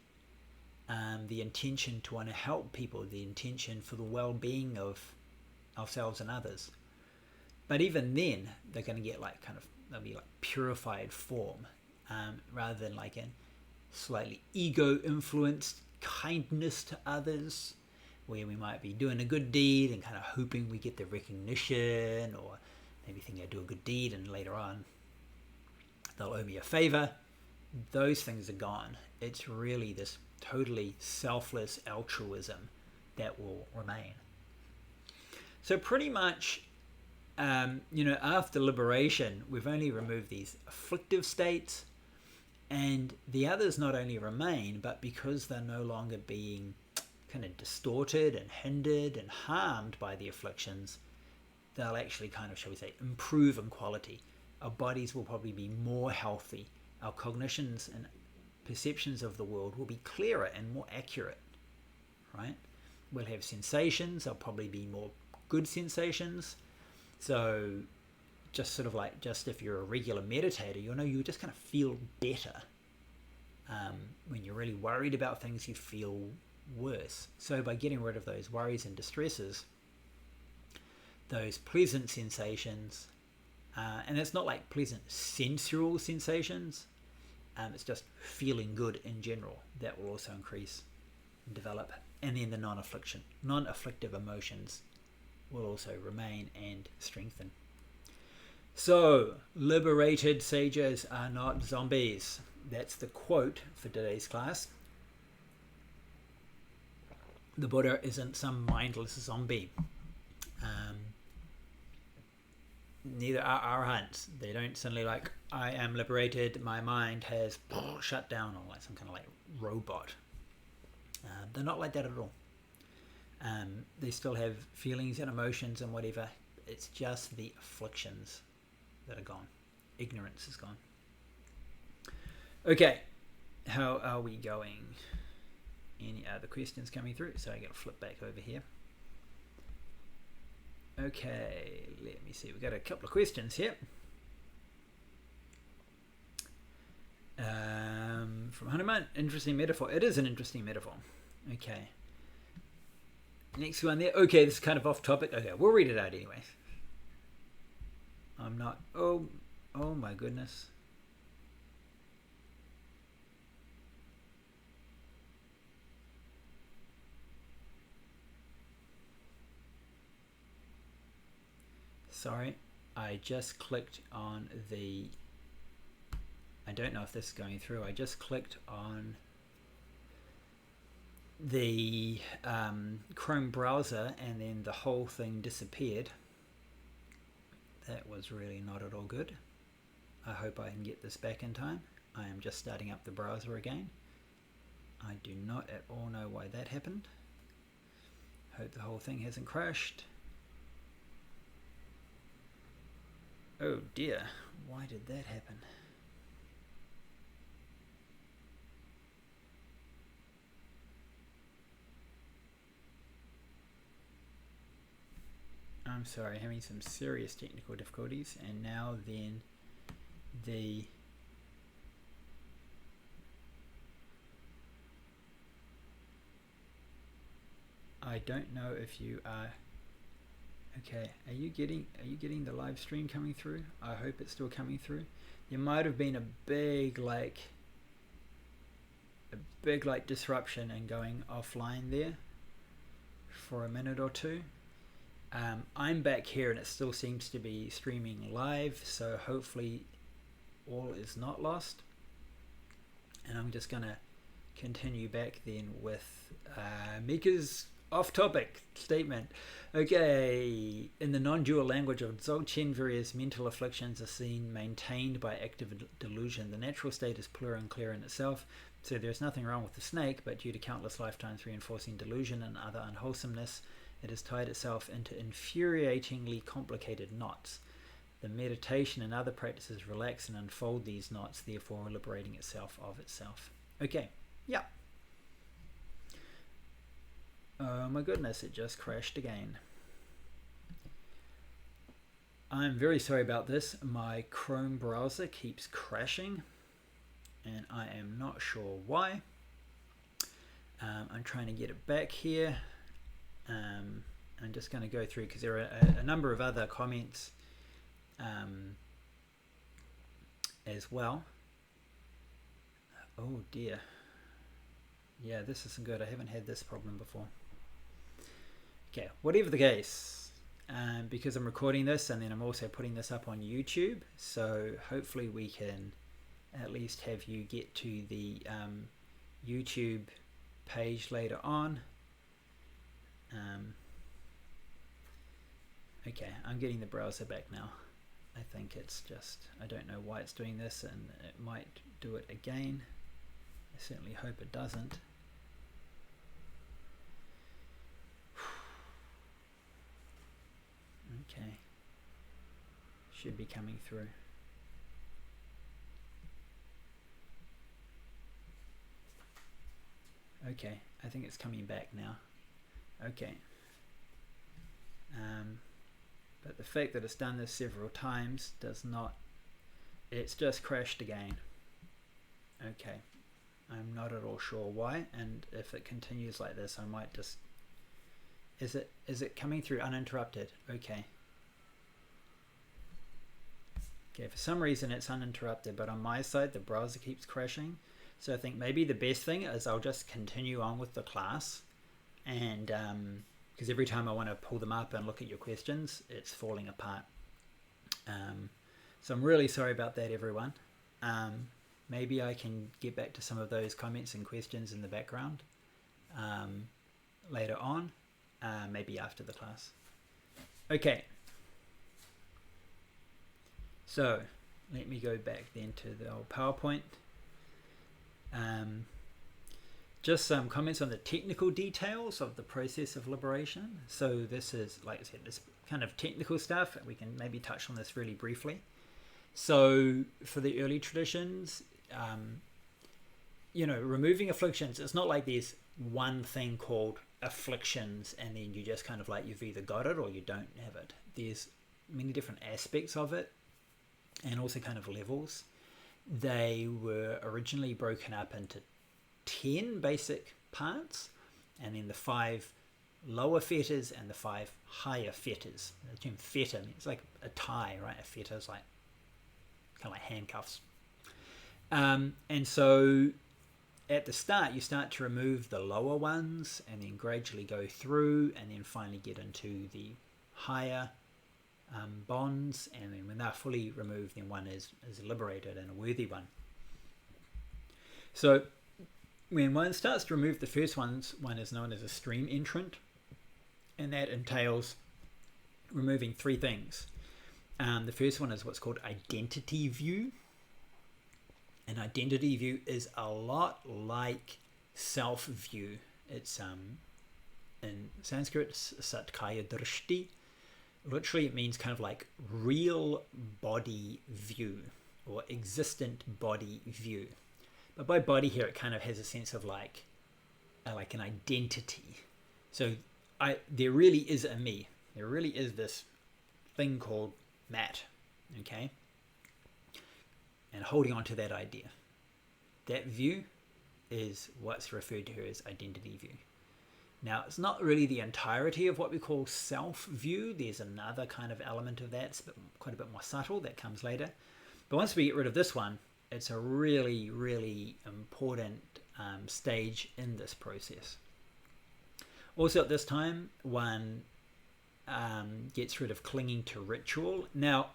Speaker 1: the intention to want to help people, the intention for the well-being of ourselves and others. But even then, they're going to get like they'll be like purified form, rather than like a slightly ego-influenced kindness to others, where we might be doing a good deed and kind of hoping we get the recognition, or maybe thinking I do a good deed and later on they'll owe me a favor. Those things are gone. It's really this totally selfless altruism that will remain. So pretty much, after liberation, we've only removed these afflictive states, and the others not only remain, but because they're no longer being kind of distorted and hindered and harmed by the afflictions, they'll actually kind of, shall we say, improve in quality. Our bodies will probably be more healthy. Our cognitions and perceptions of the world will be clearer and more accurate, right? We'll have sensations. They'll probably be more good sensations. So just sort of like, just if you're a regular meditator, you just kind of feel better. When you're really worried about things, you feel worse. So by getting rid of those worries and distresses, those pleasant sensations, and it's not like pleasant sensual sensations, it's just feeling good in general, that will also increase and develop. And then the non-afflictive emotions will also remain and strengthen. So, liberated sages are not zombies. That's the quote for today's class. The Buddha isn't some mindless zombie. Neither are arahants. They don't suddenly like, I am liberated, my mind has shut down, or like some kind of like robot. They're not like that at all. They still have feelings and emotions and whatever. It's just the afflictions that are gone. Ignorance is gone. Okay, how are we going? Any other questions coming through? So I got to flip back over here. Okay, let me see. We've got a couple of questions here. From Hanuman, interesting metaphor. It is an interesting metaphor. Okay. Next one there. Okay, this is kind of off topic. Okay, we'll read it out anyway. I'm not... Oh my goodness. Sorry, I just clicked on the... I don't know if this is going through. I just clicked on the Chrome browser and then the whole thing disappeared. That was really not at all good. I hope I can get this back in time. I am just starting up the browser again. I do not at all know why that happened. Hope the whole thing hasn't crashed. Oh dear, why did that happen? I'm sorry, having some serious technical difficulties, and now then the I don't know if you are okay. Are you getting the live stream coming through? I hope it's still coming through. There might have been a big disruption and going offline there for a minute or two. I'm back here and it still seems to be streaming live, so hopefully all is not lost. And I'm just gonna continue back then with Mika's off-topic statement. Okay, in the non-dual language of Dzogchen, various mental afflictions are seen maintained by active delusion. The natural state is pure and clear in itself, so there's nothing wrong with the snake, but due to countless lifetimes reinforcing delusion and other unwholesomeness, it has tied itself into infuriatingly complicated knots. The meditation and other practices relax and unfold these knots, therefore liberating itself of itself. Okay, yeah. Oh my goodness, it just crashed again. I'm very sorry about this. My Chrome browser keeps crashing and I am not sure why. I'm trying to get it back here. I'm just going to go through because there are a number of other comments as well. Oh dear. Yeah, this isn't good. I haven't had this problem before. Okay, whatever the case, because I'm recording this and then I'm also putting this up on YouTube, so hopefully we can at least have you get to the YouTube page later on. Okay, I'm getting the browser back now. I think it's just, I don't know why it's doing this, and it might do it again. I certainly hope it doesn't. Okay, should be coming through. Okay, I think it's coming back now. Okay. But the fact that it's done this several times does not, it's just crashed again. Okay, I'm not at all sure why, and if it continues like this I might just, is it coming through uninterrupted? Okay. Okay, for some reason it's uninterrupted, but on my side the browser keeps crashing. So I think maybe the best thing is I'll just continue on with the class, and because every time I want to pull them up and look at your questions, it's falling apart. So I'm really sorry about that, everyone. Maybe I can get back to some of those comments and questions in the background later on, maybe after the class. Okay. So let me go back then to the old PowerPoint. Just some comments on the technical details of the process of liberation. So this is, like I said, this kind of technical stuff. We can maybe touch on this really briefly. So for the early traditions, you know, removing afflictions, it's not like there's one thing called afflictions and then you just kind of like, you've either got it or you don't have it. There's many different aspects of it and also kind of levels. They were originally broken up into 10 basic parts, and then the 5 lower fetters and the 5 higher fetters. The term fetter means like a tie, right? A fetter is like kind of like handcuffs. And so at the start you start to remove the lower ones and then gradually go through and then finally get into the higher bonds, and then when they're fully removed then one is liberated and a worthy one. So when one starts to remove the first ones, one is known as a stream entrant, and that entails removing 3 things. The first one is what's called identity view. An identity view is a lot like self-view. It's in Sanskrit, satkaya drishti. Literally it means kind of like real body view or existent body view. But by body here it kind of has a sense of like an identity. So there really is a me. There really is this thing called Matt, okay? And holding on to that idea. That view is what's referred to here as identity view. Now, it's not really the entirety of what we call self-view. There's another kind of element of that. It's quite a bit more subtle. That comes later. But once we get rid of this one, it's a really, really important stage in this process. Also at this time, one gets rid of clinging to ritual. Now,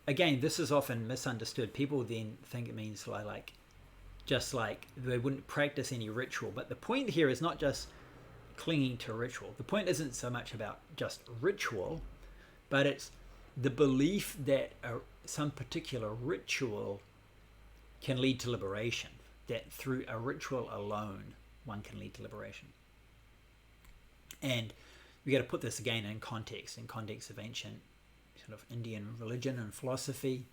Speaker 1: again, this is often misunderstood. People then think it means like just like they wouldn't practice any ritual. But the point here is not just clinging to ritual. The point isn't so much about just ritual, but it's the belief that some particular ritual can lead to liberation, that through a ritual alone one can lead to liberation. And we got to put this again in context of ancient sort of Indian religion and philosophy.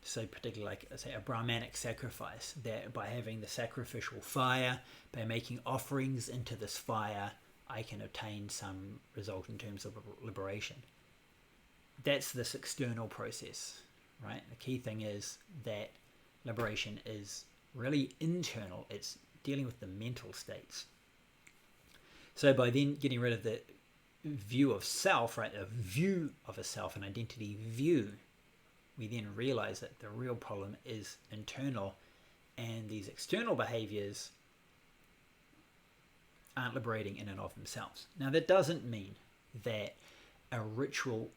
Speaker 1: So particularly like, say, a Brahmanic sacrifice, that by having the sacrificial fire, by making offerings into this fire, I can obtain some result in terms of liberation. That's this external process, right? The key thing is that liberation is really internal. It's dealing with the mental states. So by then getting rid of the view of self, right, a view of a self, an identity view, we then realize that the real problem is internal, and these external behaviors aren't liberating in and of themselves. Now, that doesn't mean that a ritual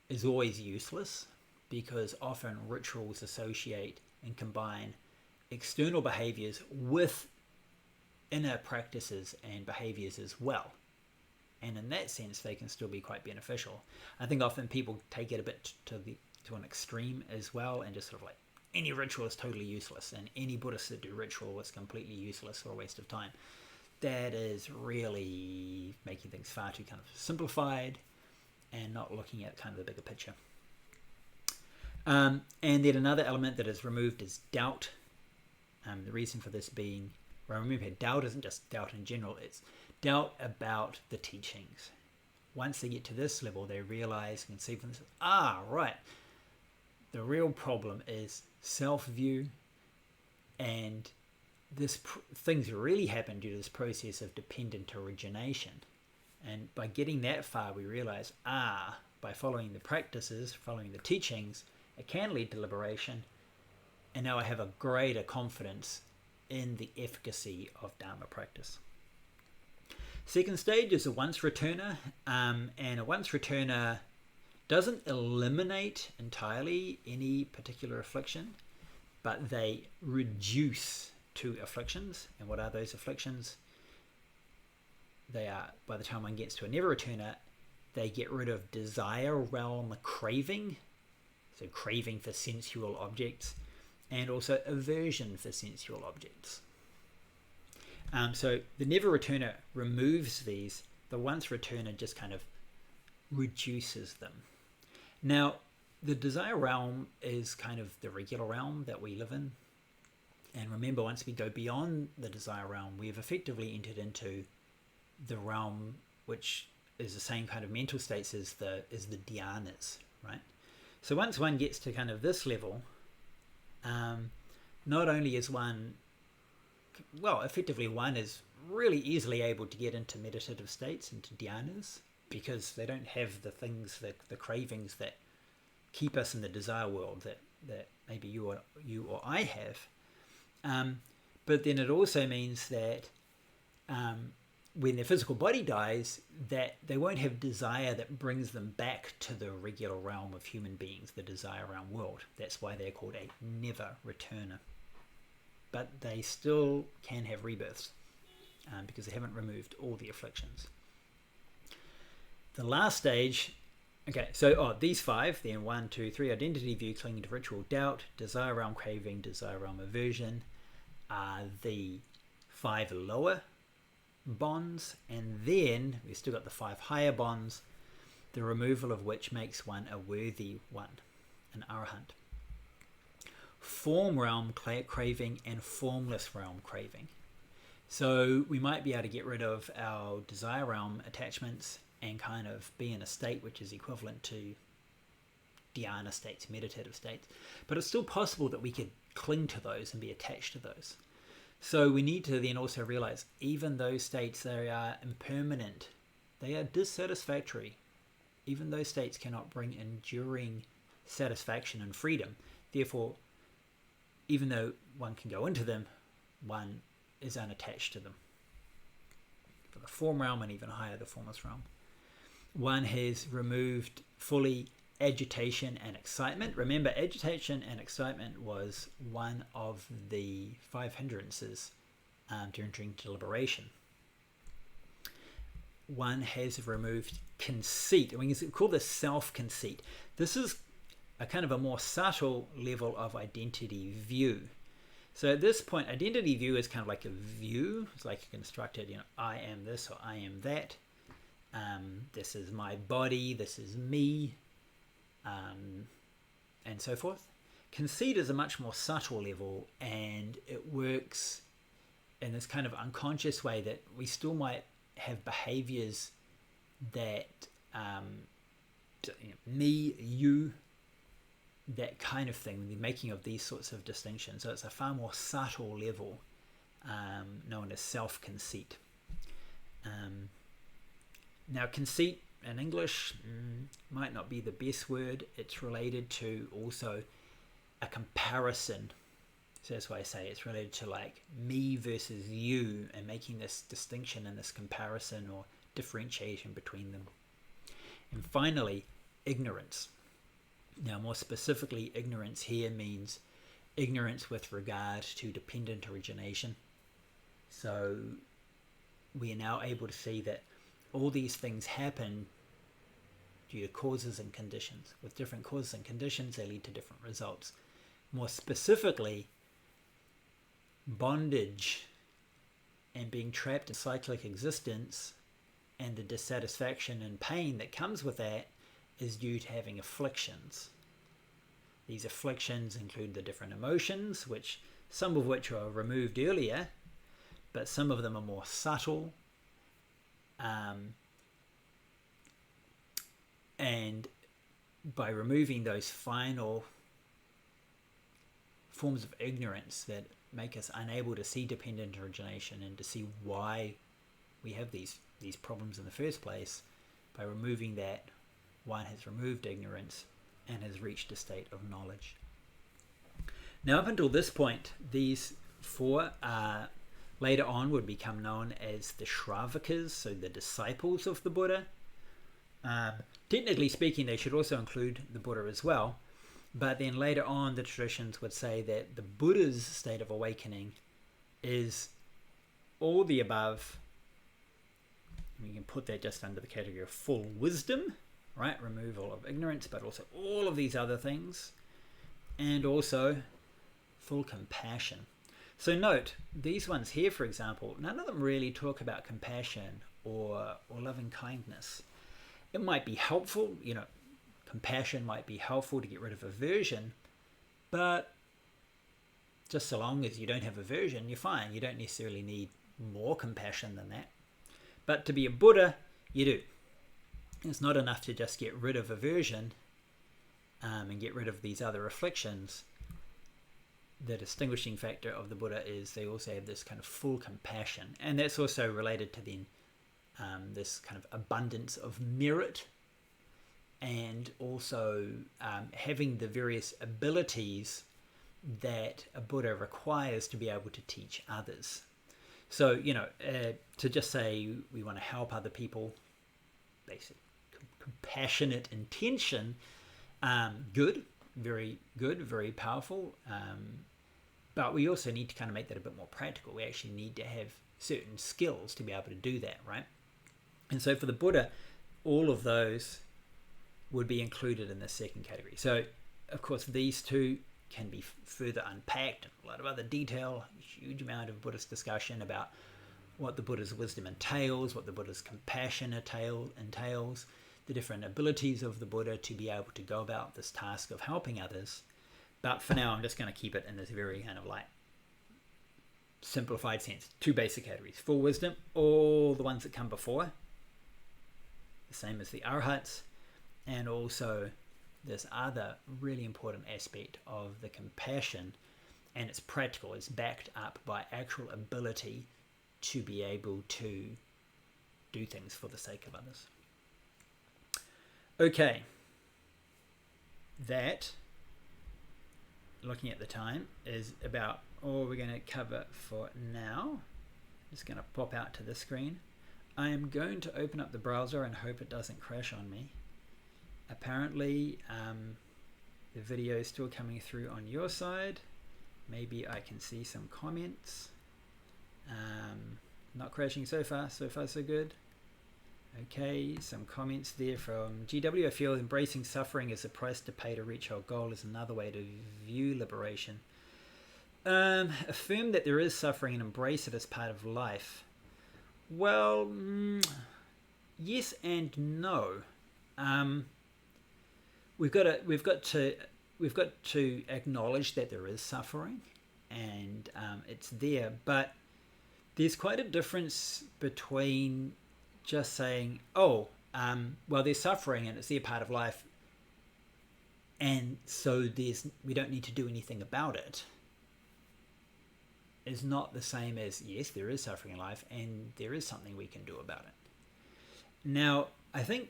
Speaker 1: is always useless, because often rituals associate and combine external behaviors with inner practices and behaviors as well. And in that sense, they can still be quite beneficial. I think often people take it a bit to an extreme as well, and just sort of like, any ritual is totally useless, and any Buddhist that do ritual is completely useless or a waste of time. That is really making things far too kind of simplified and not looking at kind of the bigger picture. And then another element that is removed is doubt. The reason for this being, well, remember, doubt isn't just doubt in general, it's doubt about the teachings. Once they get to this level, they realize and see for themselves, right, the real problem is self-view, and this things really happen due to this process of dependent origination. And by getting that far, we realize, by following the practices, following the teachings, it can lead to liberation. And now I have a greater confidence in the efficacy of Dharma practice. Second stage is a once returner, and a once returner doesn't eliminate entirely any particular affliction, but they reduce to afflictions. And what are those afflictions? They are, by the time one gets to a never returner, they get rid of desire realm craving, so craving for sensual objects, and also aversion for sensual objects. So the never returner removes these. The once returner just kind of reduces them. Now, the desire realm is kind of the regular realm that we live in. And remember, once we go beyond the desire realm, we have effectively entered into the realm which is the same kind of mental states as the dhyanas, right? So once one gets to kind of this level, not only is one, effectively one is really easily able to get into meditative states, into dhyanas, because they don't have the things, the cravings that keep us in the desire world that maybe you or I have. But then it also means that when their physical body dies, that they won't have desire that brings them back to the regular realm of human beings, the desire realm world. That's why they're called a never returner. But they still can have rebirths because they haven't removed all the afflictions. The last stage, these five, then 1, 2, 3, identity view, clinging to ritual, doubt, desire realm craving, desire realm aversion, are the 5 lower bonds, and then we've still got the 5 higher bonds, the removal of which makes one a worthy one, an arahant. Form realm craving and formless realm craving. So we might be able to get rid of our desire realm attachments and kind of be in a state which is equivalent to dhyana states, meditative states. But it's still possible that we could cling to those and be attached to those. So we need to then also realize, even those states, they are impermanent. They are dissatisfactory. Even those states cannot bring enduring satisfaction and freedom. Therefore, even though one can go into them, one is unattached to them. For the form realm and even higher, the formless realm, one has removed fully agitation and excitement. Remember, agitation and excitement was one of the 5 hindrances to entering into liberation. One has removed conceit, and we can call this self-conceit. This is a kind of a more subtle level of identity view. So at this point, identity view is kind of like a view. It's like a constructed, I am this or I am that. This is my body, this is me, and so forth. Conceit is a much more subtle level, and it works in this kind of unconscious way that we still might have behaviors that me, you, that kind of thing, the making of these sorts of distinctions. So it's a far more subtle level known as self-conceit. Now, conceit in English might not be the best word. It's related to also a comparison. So that's why I say it's related to like me versus you, and making this distinction and this comparison or differentiation between them. And finally, ignorance. Now, more specifically, ignorance here means ignorance with regard to dependent origination. So we are now able to see that all these things happen due to causes and conditions. With different causes and conditions, they lead to different results. More specifically, bondage and being trapped in cyclic existence and the dissatisfaction and pain that comes with that is due to having afflictions. These afflictions include the different emotions, which some of which are removed earlier, but some of them are more subtle. And by removing those final forms of ignorance that make us unable to see dependent origination and to see why we have these problems in the first place, by removing that, one has removed ignorance and has reached a state of knowledge. Now, up until this point, these four later on would become known as the Shravakas, so the disciples of the Buddha. Technically speaking, they should also include the Buddha as well, but then later on the traditions would say that the Buddha's state of awakening is all the above. We can put that just under the category of full wisdom, right? Removal of ignorance, but also all of these other things, and also full compassion. So note, these ones here, for example, none of them really talk about compassion or loving kindness. It might be helpful, compassion might be helpful to get rid of aversion, but just so long as you don't have aversion, you're fine. You don't necessarily need more compassion than that. But to be a Buddha, you do. It's not enough to just get rid of aversion and get rid of these other afflictions. The distinguishing factor of the Buddha is they also have this kind of full compassion. And that's also related to then this kind of abundance of merit, and also having the various abilities that a Buddha requires to be able to teach others. So, to just say we want to help other people, basic compassionate intention, good, very powerful. But we also need to kind of make that a bit more practical. We actually need to have certain skills to be able to do that, right? And so for the Buddha, all of those would be included in the second category. So, of course, these two can be further unpacked, a lot of other detail, a huge amount of Buddhist discussion about what the Buddha's wisdom entails, what the Buddha's compassion entails, the different abilities of the Buddha to be able to go about this task of helping others. But for now, I'm just going to keep it in this very kind of like simplified sense. Two basic categories: full wisdom, all the ones that come before, the same as the Arhats, and also this other really important aspect of the compassion, and it's practical. It's backed up by actual ability to be able to do things for the sake of others. Okay, that, looking at the time, is about all we're going to cover for now. I'm just going to pop out to the screen. I am going to open up the browser and hope it doesn't crash on me. Apparently, the video is still coming through on your side. Maybe I can see some comments. Not crashing so far so good. Okay, some comments there from GW. I feel embracing suffering as a price to pay to reach our goal is another way to view liberation. Affirm that there is suffering and embrace it as part of life. Well, yes and no. We've got to acknowledge that there is suffering, and it's there. But there's quite a difference between just saying, well, there's suffering and it's their part of life, and so we don't need to do anything about it. is not the same as, yes, there is suffering in life and there is something we can do about it. Now, I think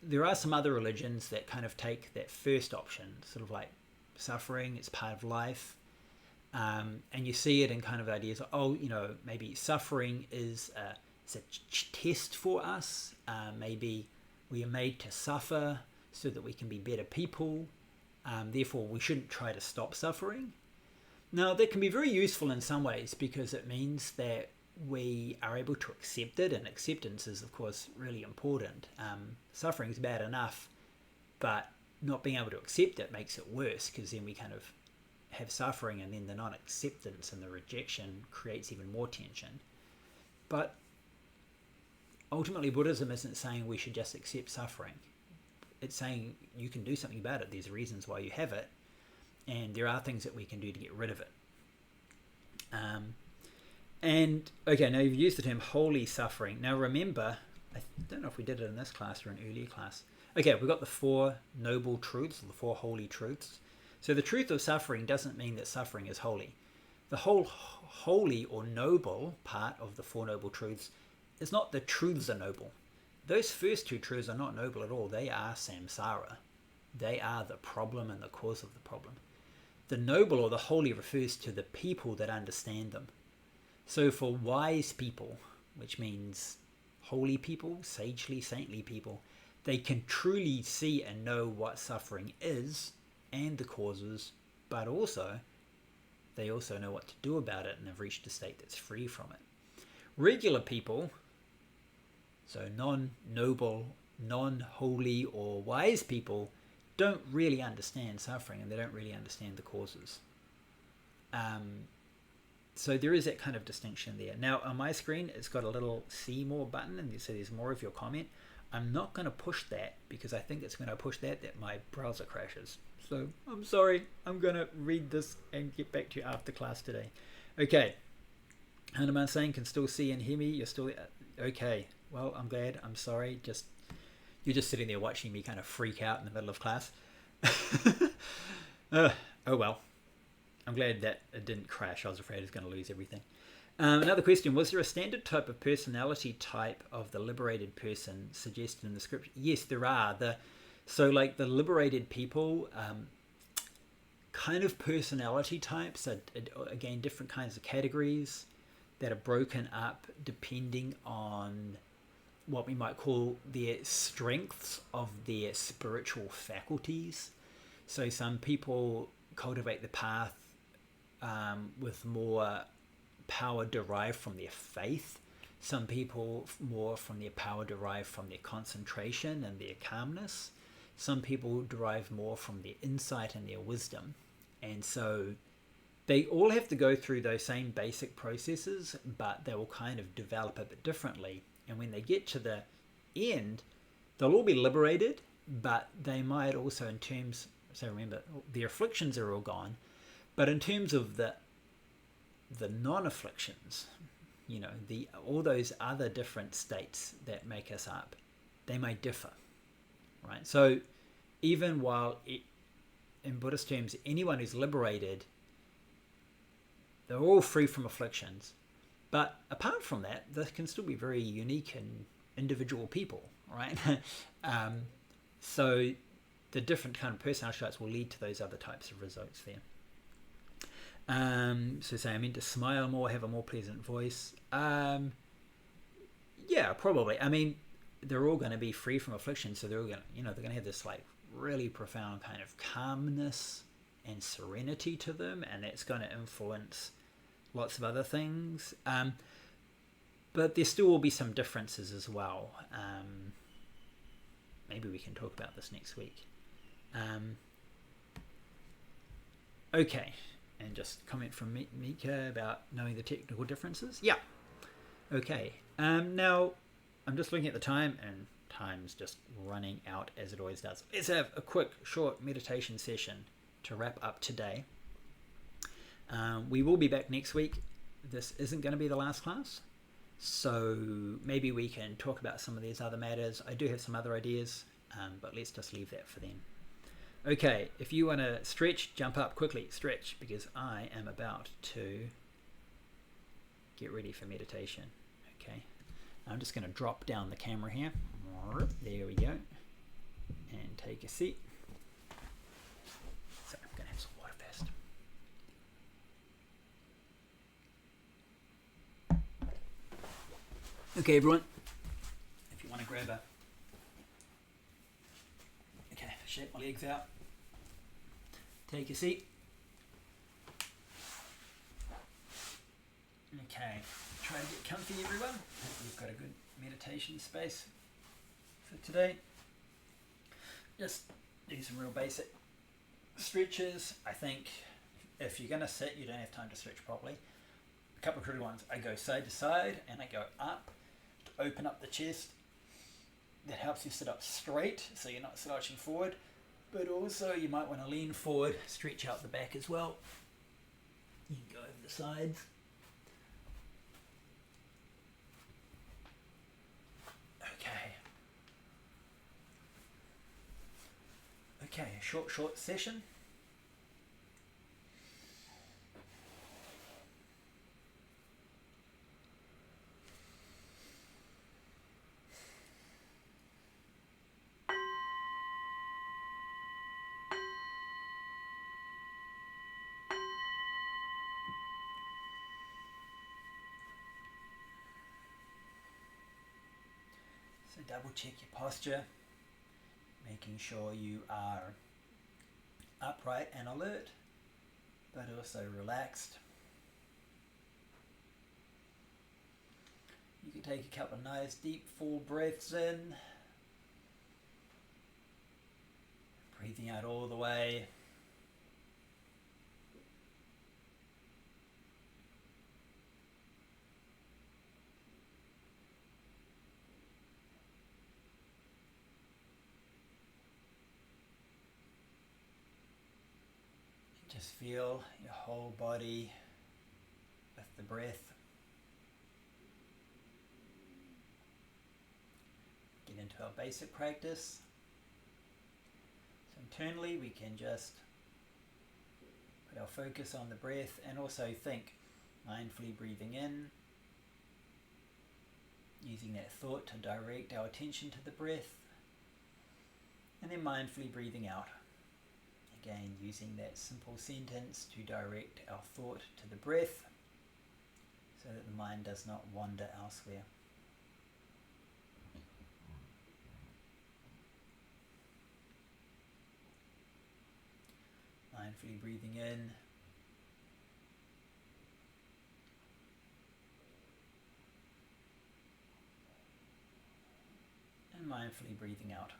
Speaker 1: there are some other religions that kind of take that first option, sort of like suffering, it's part of life. And you see it in kind of ideas, maybe suffering is a test for us. Maybe we are made to suffer so that we can be better people. Therefore, we shouldn't try to stop suffering. Now, that can be very useful in some ways because it means that we are able to accept it, and acceptance is, of course, really important. Suffering is bad enough, but not being able to accept it makes it worse, because then we kind of have suffering, and then the non-acceptance and the rejection creates even more tension. But ultimately, Buddhism isn't saying we should just accept suffering. It's saying you can do something about it. There's reasons why you have it, and there are things that we can do to get rid of it. Now you've used the term holy suffering. Now remember, I don't know if we did it in this class or an earlier class. Okay, we've got the 4 noble truths, or the 4 holy truths. So the truth of suffering doesn't mean that suffering is holy. The whole holy or noble part of the 4 noble truths is not the truths are noble. Those first 2 truths are not noble at all. They are samsara. They are the problem and the cause of the problem. The noble or the holy refers to the people that understand them. So for wise people, which means holy people, sagely, saintly people, they can truly see and know what suffering is and the causes, but also they also know what to do about it and have reached a state that's free from it. Regular people, so non-noble, non-holy or wise people, don't really understand suffering, and they don't really understand the causes. So there is that kind of distinction there. Now on my screen, it's got a little see more button, and so there's more of your comment. I'm not going to push that because I think it's going to push that my browser crashes. So I'm sorry. I'm going to read this and get back to you after class today. Okay. Hanuman saying, can still see and hear me. You're still okay. Well, I'm glad. I'm sorry. You're just sitting there watching me kind of freak out in the middle of class. Oh well. I'm glad that it didn't crash. I was afraid I was going to lose everything. Another question, was there a standard type of personality type of the liberated person suggested in the scripture? Yes, there are. So like the liberated people, kind of personality types are, again, different kinds of categories that are broken up depending on what we might call their strengths of their spiritual faculties. So some people cultivate the path with more power derived from their faith. Some people more from their power derived from their concentration and their calmness. Some people derive more from their insight and their wisdom. And so they all have to go through those same basic processes, but they will kind of develop a bit differently. And when they get to the end, they'll all be liberated, but they might also so remember, the afflictions are all gone, but in terms of the non-afflictions, all those other different states that make us up, they may differ, right? So even while in Buddhist terms, anyone who's liberated, they're all free from afflictions. But apart from that, they can still be very unique and individual people, right? So the different kind of personality types will lead to those other types of results there. So say I meant to smile more, have a more pleasant voice. Yeah, probably. I mean, they're all going to be free from affliction, so they're all going to, they're going to have this like really profound kind of calmness and serenity to them, and that's going to influence lots of other things. But there still will be some differences as well. Maybe we can talk about this next week. Okay. And just comment from Mika about knowing the technical differences. Yeah. Okay. Now, I'm just looking at the time, and time's just running out as it always does. Let's have a quick, short meditation session to wrap up today. We will be back next week. This isn't going to be the last class, so maybe we can talk about some of these other matters. I do have some other ideas, but let's just leave that for then. Okay, if you want to stretch, jump up quickly, stretch, because I am about to get ready for meditation. Okay, I'm just going to drop down the camera here. There we go. And take a seat. So I'm going to have some water first. Okay, everyone. If you want to grab a... Okay, shake my legs out. Take a seat. Okay, try to get comfy, everyone. Hope you've got a good meditation space for today. Just do some real basic stretches. I think if you're going to sit, you don't have time to stretch properly. A couple of crucial ones. I go side to side and I go up to open up the chest. That helps you sit up straight so you're not slouching forward. But also you might want to lean forward, stretch out the back as well. You can go over the sides. Okay. Okay, a short session. So double check your posture, making sure you are upright and alert, but also relaxed. You can take a couple of nice deep full breaths in, breathing out all the way. Just feel your whole body with the breath. Get into our basic practice. So internally we can just put our focus on the breath and also think, mindfully breathing in, using that thought to direct our attention to the breath, and then mindfully breathing out. Again, using that simple sentence to direct our thought to the breath so that the mind does not wander elsewhere. Mindfully breathing in and mindfully breathing out.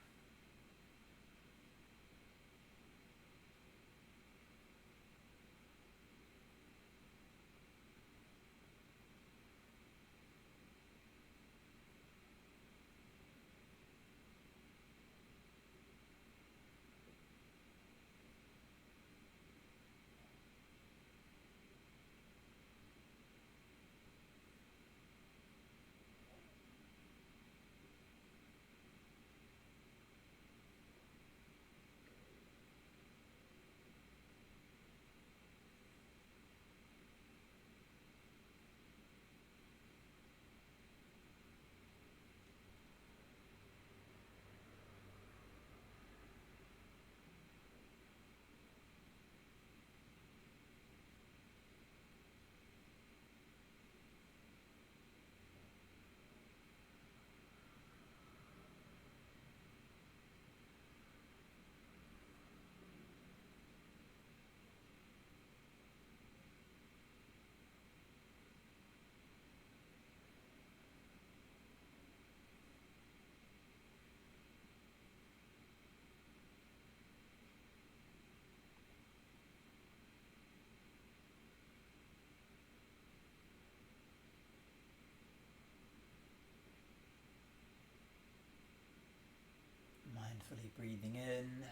Speaker 1: Mindfully breathing in,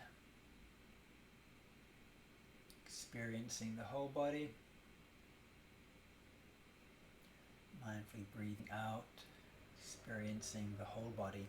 Speaker 1: experiencing the whole body. Mindfully breathing out, experiencing the whole body.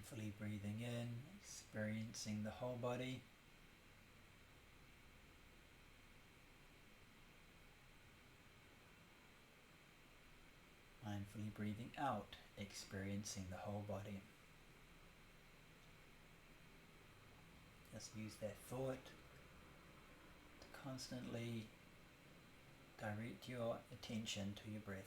Speaker 1: Mindfully breathing in, experiencing the whole body. Mindfully breathing out, experiencing the whole body. Just use that thought to constantly direct your attention to your breath.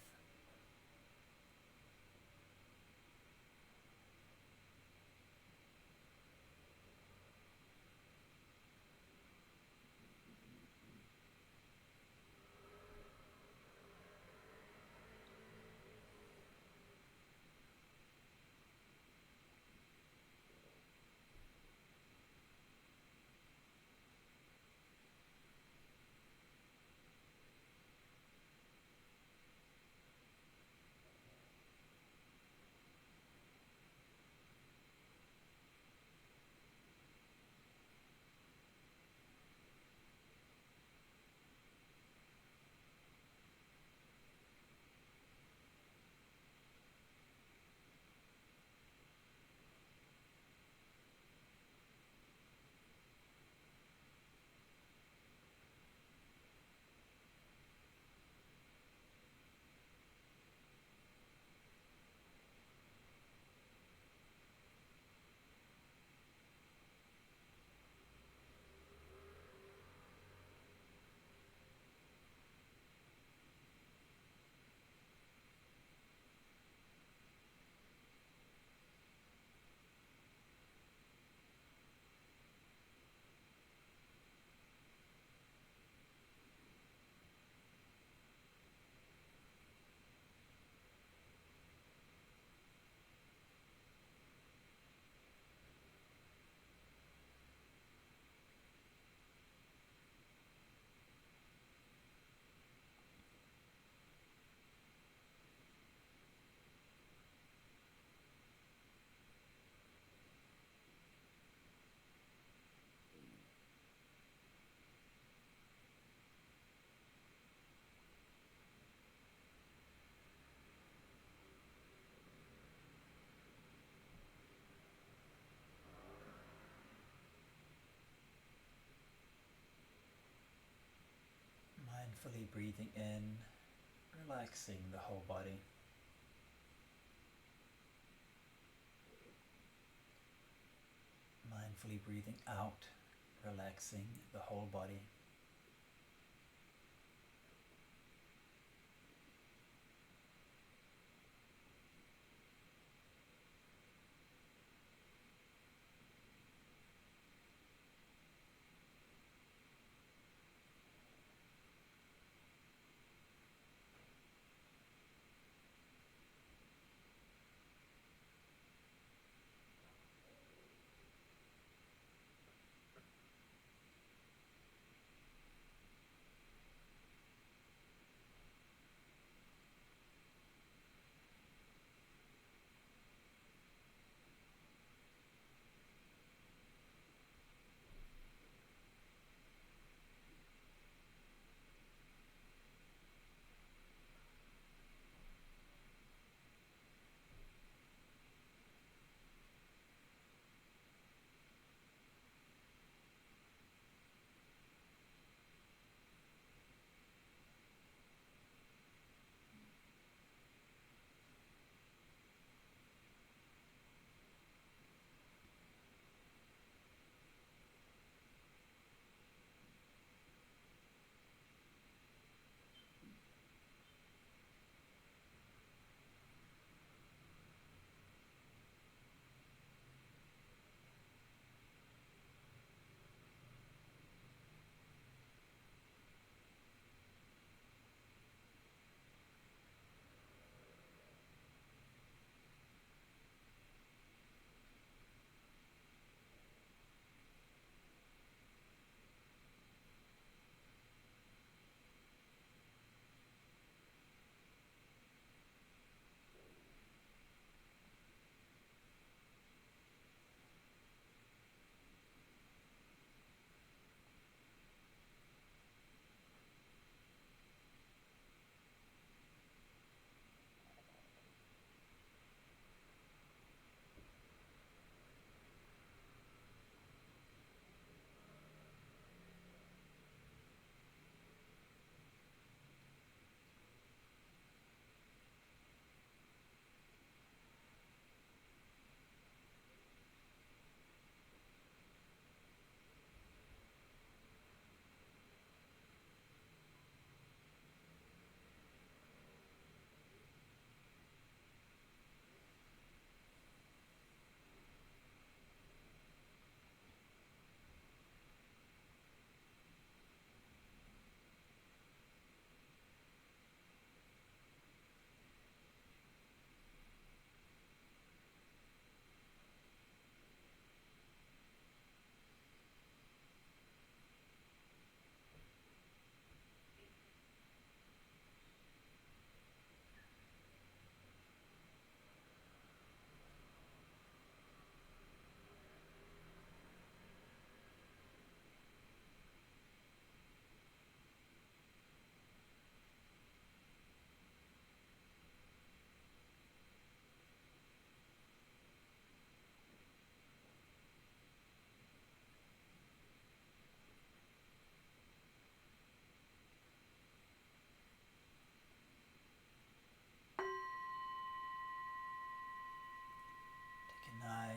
Speaker 1: Mindfully breathing in, relaxing the whole body. Mindfully breathing out, relaxing the whole body.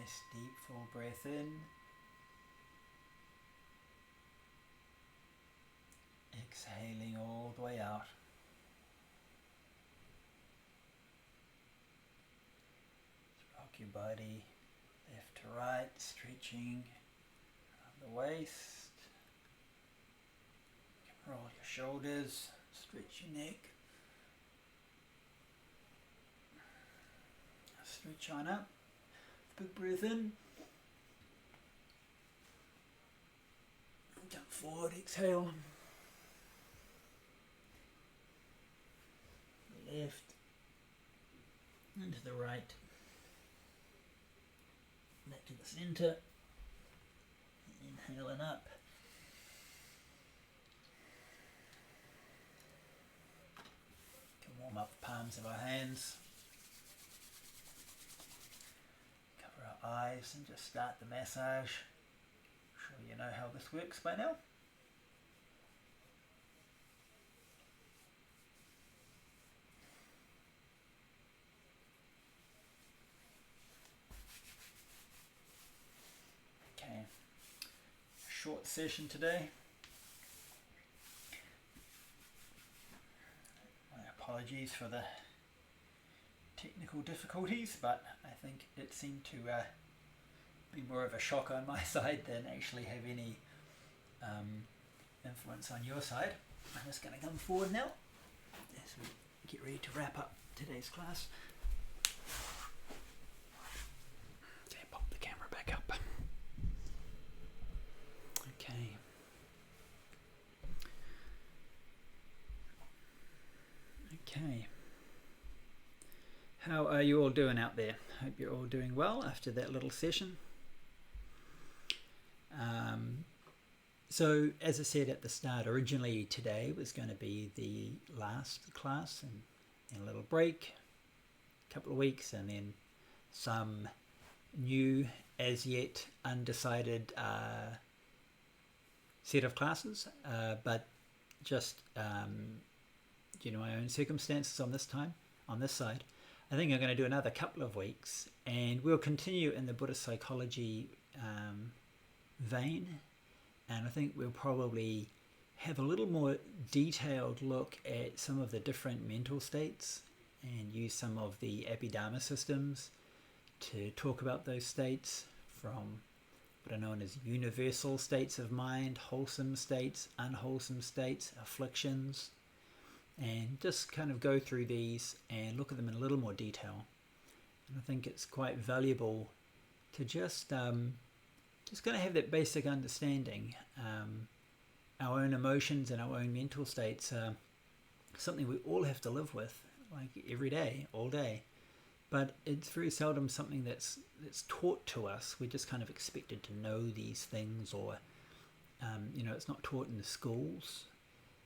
Speaker 1: Nice deep full breath in. Exhaling all the way out. Rock your body left to right, stretching around the waist. You can roll your shoulders, stretch your neck. Stretch on up. Big breath in. Jump forward, exhale. Left into the right, back to the center, inhaling up, can warm up the palms of our hands, cover our eyes and just start the massage. Sure you know how this works by now. Short session today. My apologies for the technical difficulties, but I think it seemed to be more of a shock on my side than actually have any influence on your side. I'm just going to come forward now as we get ready to wrap up today's class. Okay, pop the camera back up. Okay. How are you all doing out there? Hope you're all doing well after that little session. So as I said at the start, originally today was going to be the last class and a little break, a couple of weeks, and then some new, as yet undecided set of classes, but just due to my own circumstances on this side, I think I'm going to do another couple of weeks, and we'll continue in the Buddhist psychology vein, and I think we'll probably have a little more detailed look at some of the different mental states and use some of the Abhidharma systems to talk about those states, from what are known as universal states of mind, wholesome states, unwholesome states, afflictions, and just kind of go through these and look at them in a little more detail. And I think it's quite valuable to just kind of have that basic understanding. Our own emotions and our own mental states are something we all have to live with, like every day, all day. But it's very seldom something that's taught to us. We're just kind of expected to know these things, or it's not taught in the schools.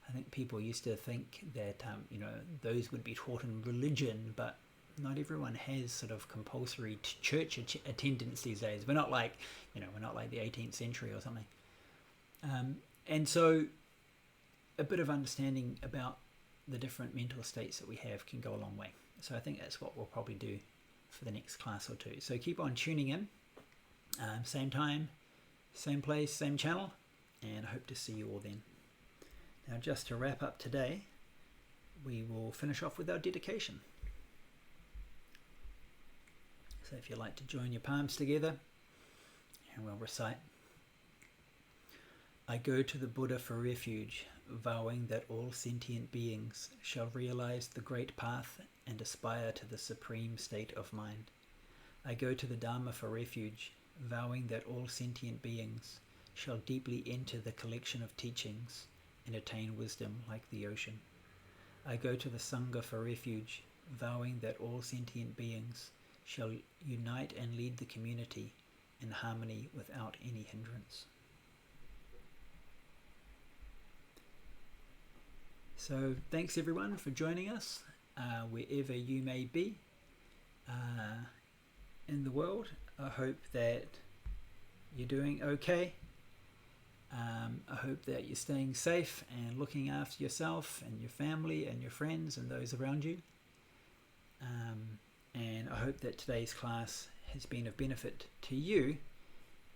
Speaker 1: I think people used to think that those would be taught in religion, but not everyone has sort of compulsory church attendance these days. We're not like the 18th century or something. And so a bit of understanding about the different mental states that we have can go a long way. So I think that's what we'll probably do for the next class or two. So keep on tuning in, same time, same place, same channel, and I hope to see you all then. Now, just to wrap up today, we will finish off with our dedication. So if you'd like to join your palms together, and we'll recite. I go to the Buddha for refuge, vowing that all sentient beings shall realize the great path and aspire to the supreme state of mind. I go to the Dharma for refuge, vowing that all sentient beings shall deeply enter the collection of teachings and attain wisdom like the ocean. I go to the Sangha for refuge, vowing that all sentient beings shall unite and lead the community in harmony without any hindrance. So thanks everyone for joining us, wherever you may be in the world. I hope that you're doing okay. I hope that you're staying safe and looking after yourself and your family and your friends and those around you. And I hope that today's class has been of benefit to you,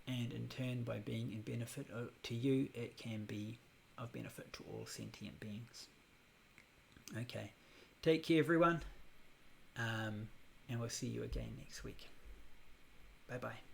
Speaker 1: and in turn, by being in benefit to you, it can be of benefit to all sentient beings. Okay, take care, everyone, and we'll see you again next week. Bye bye.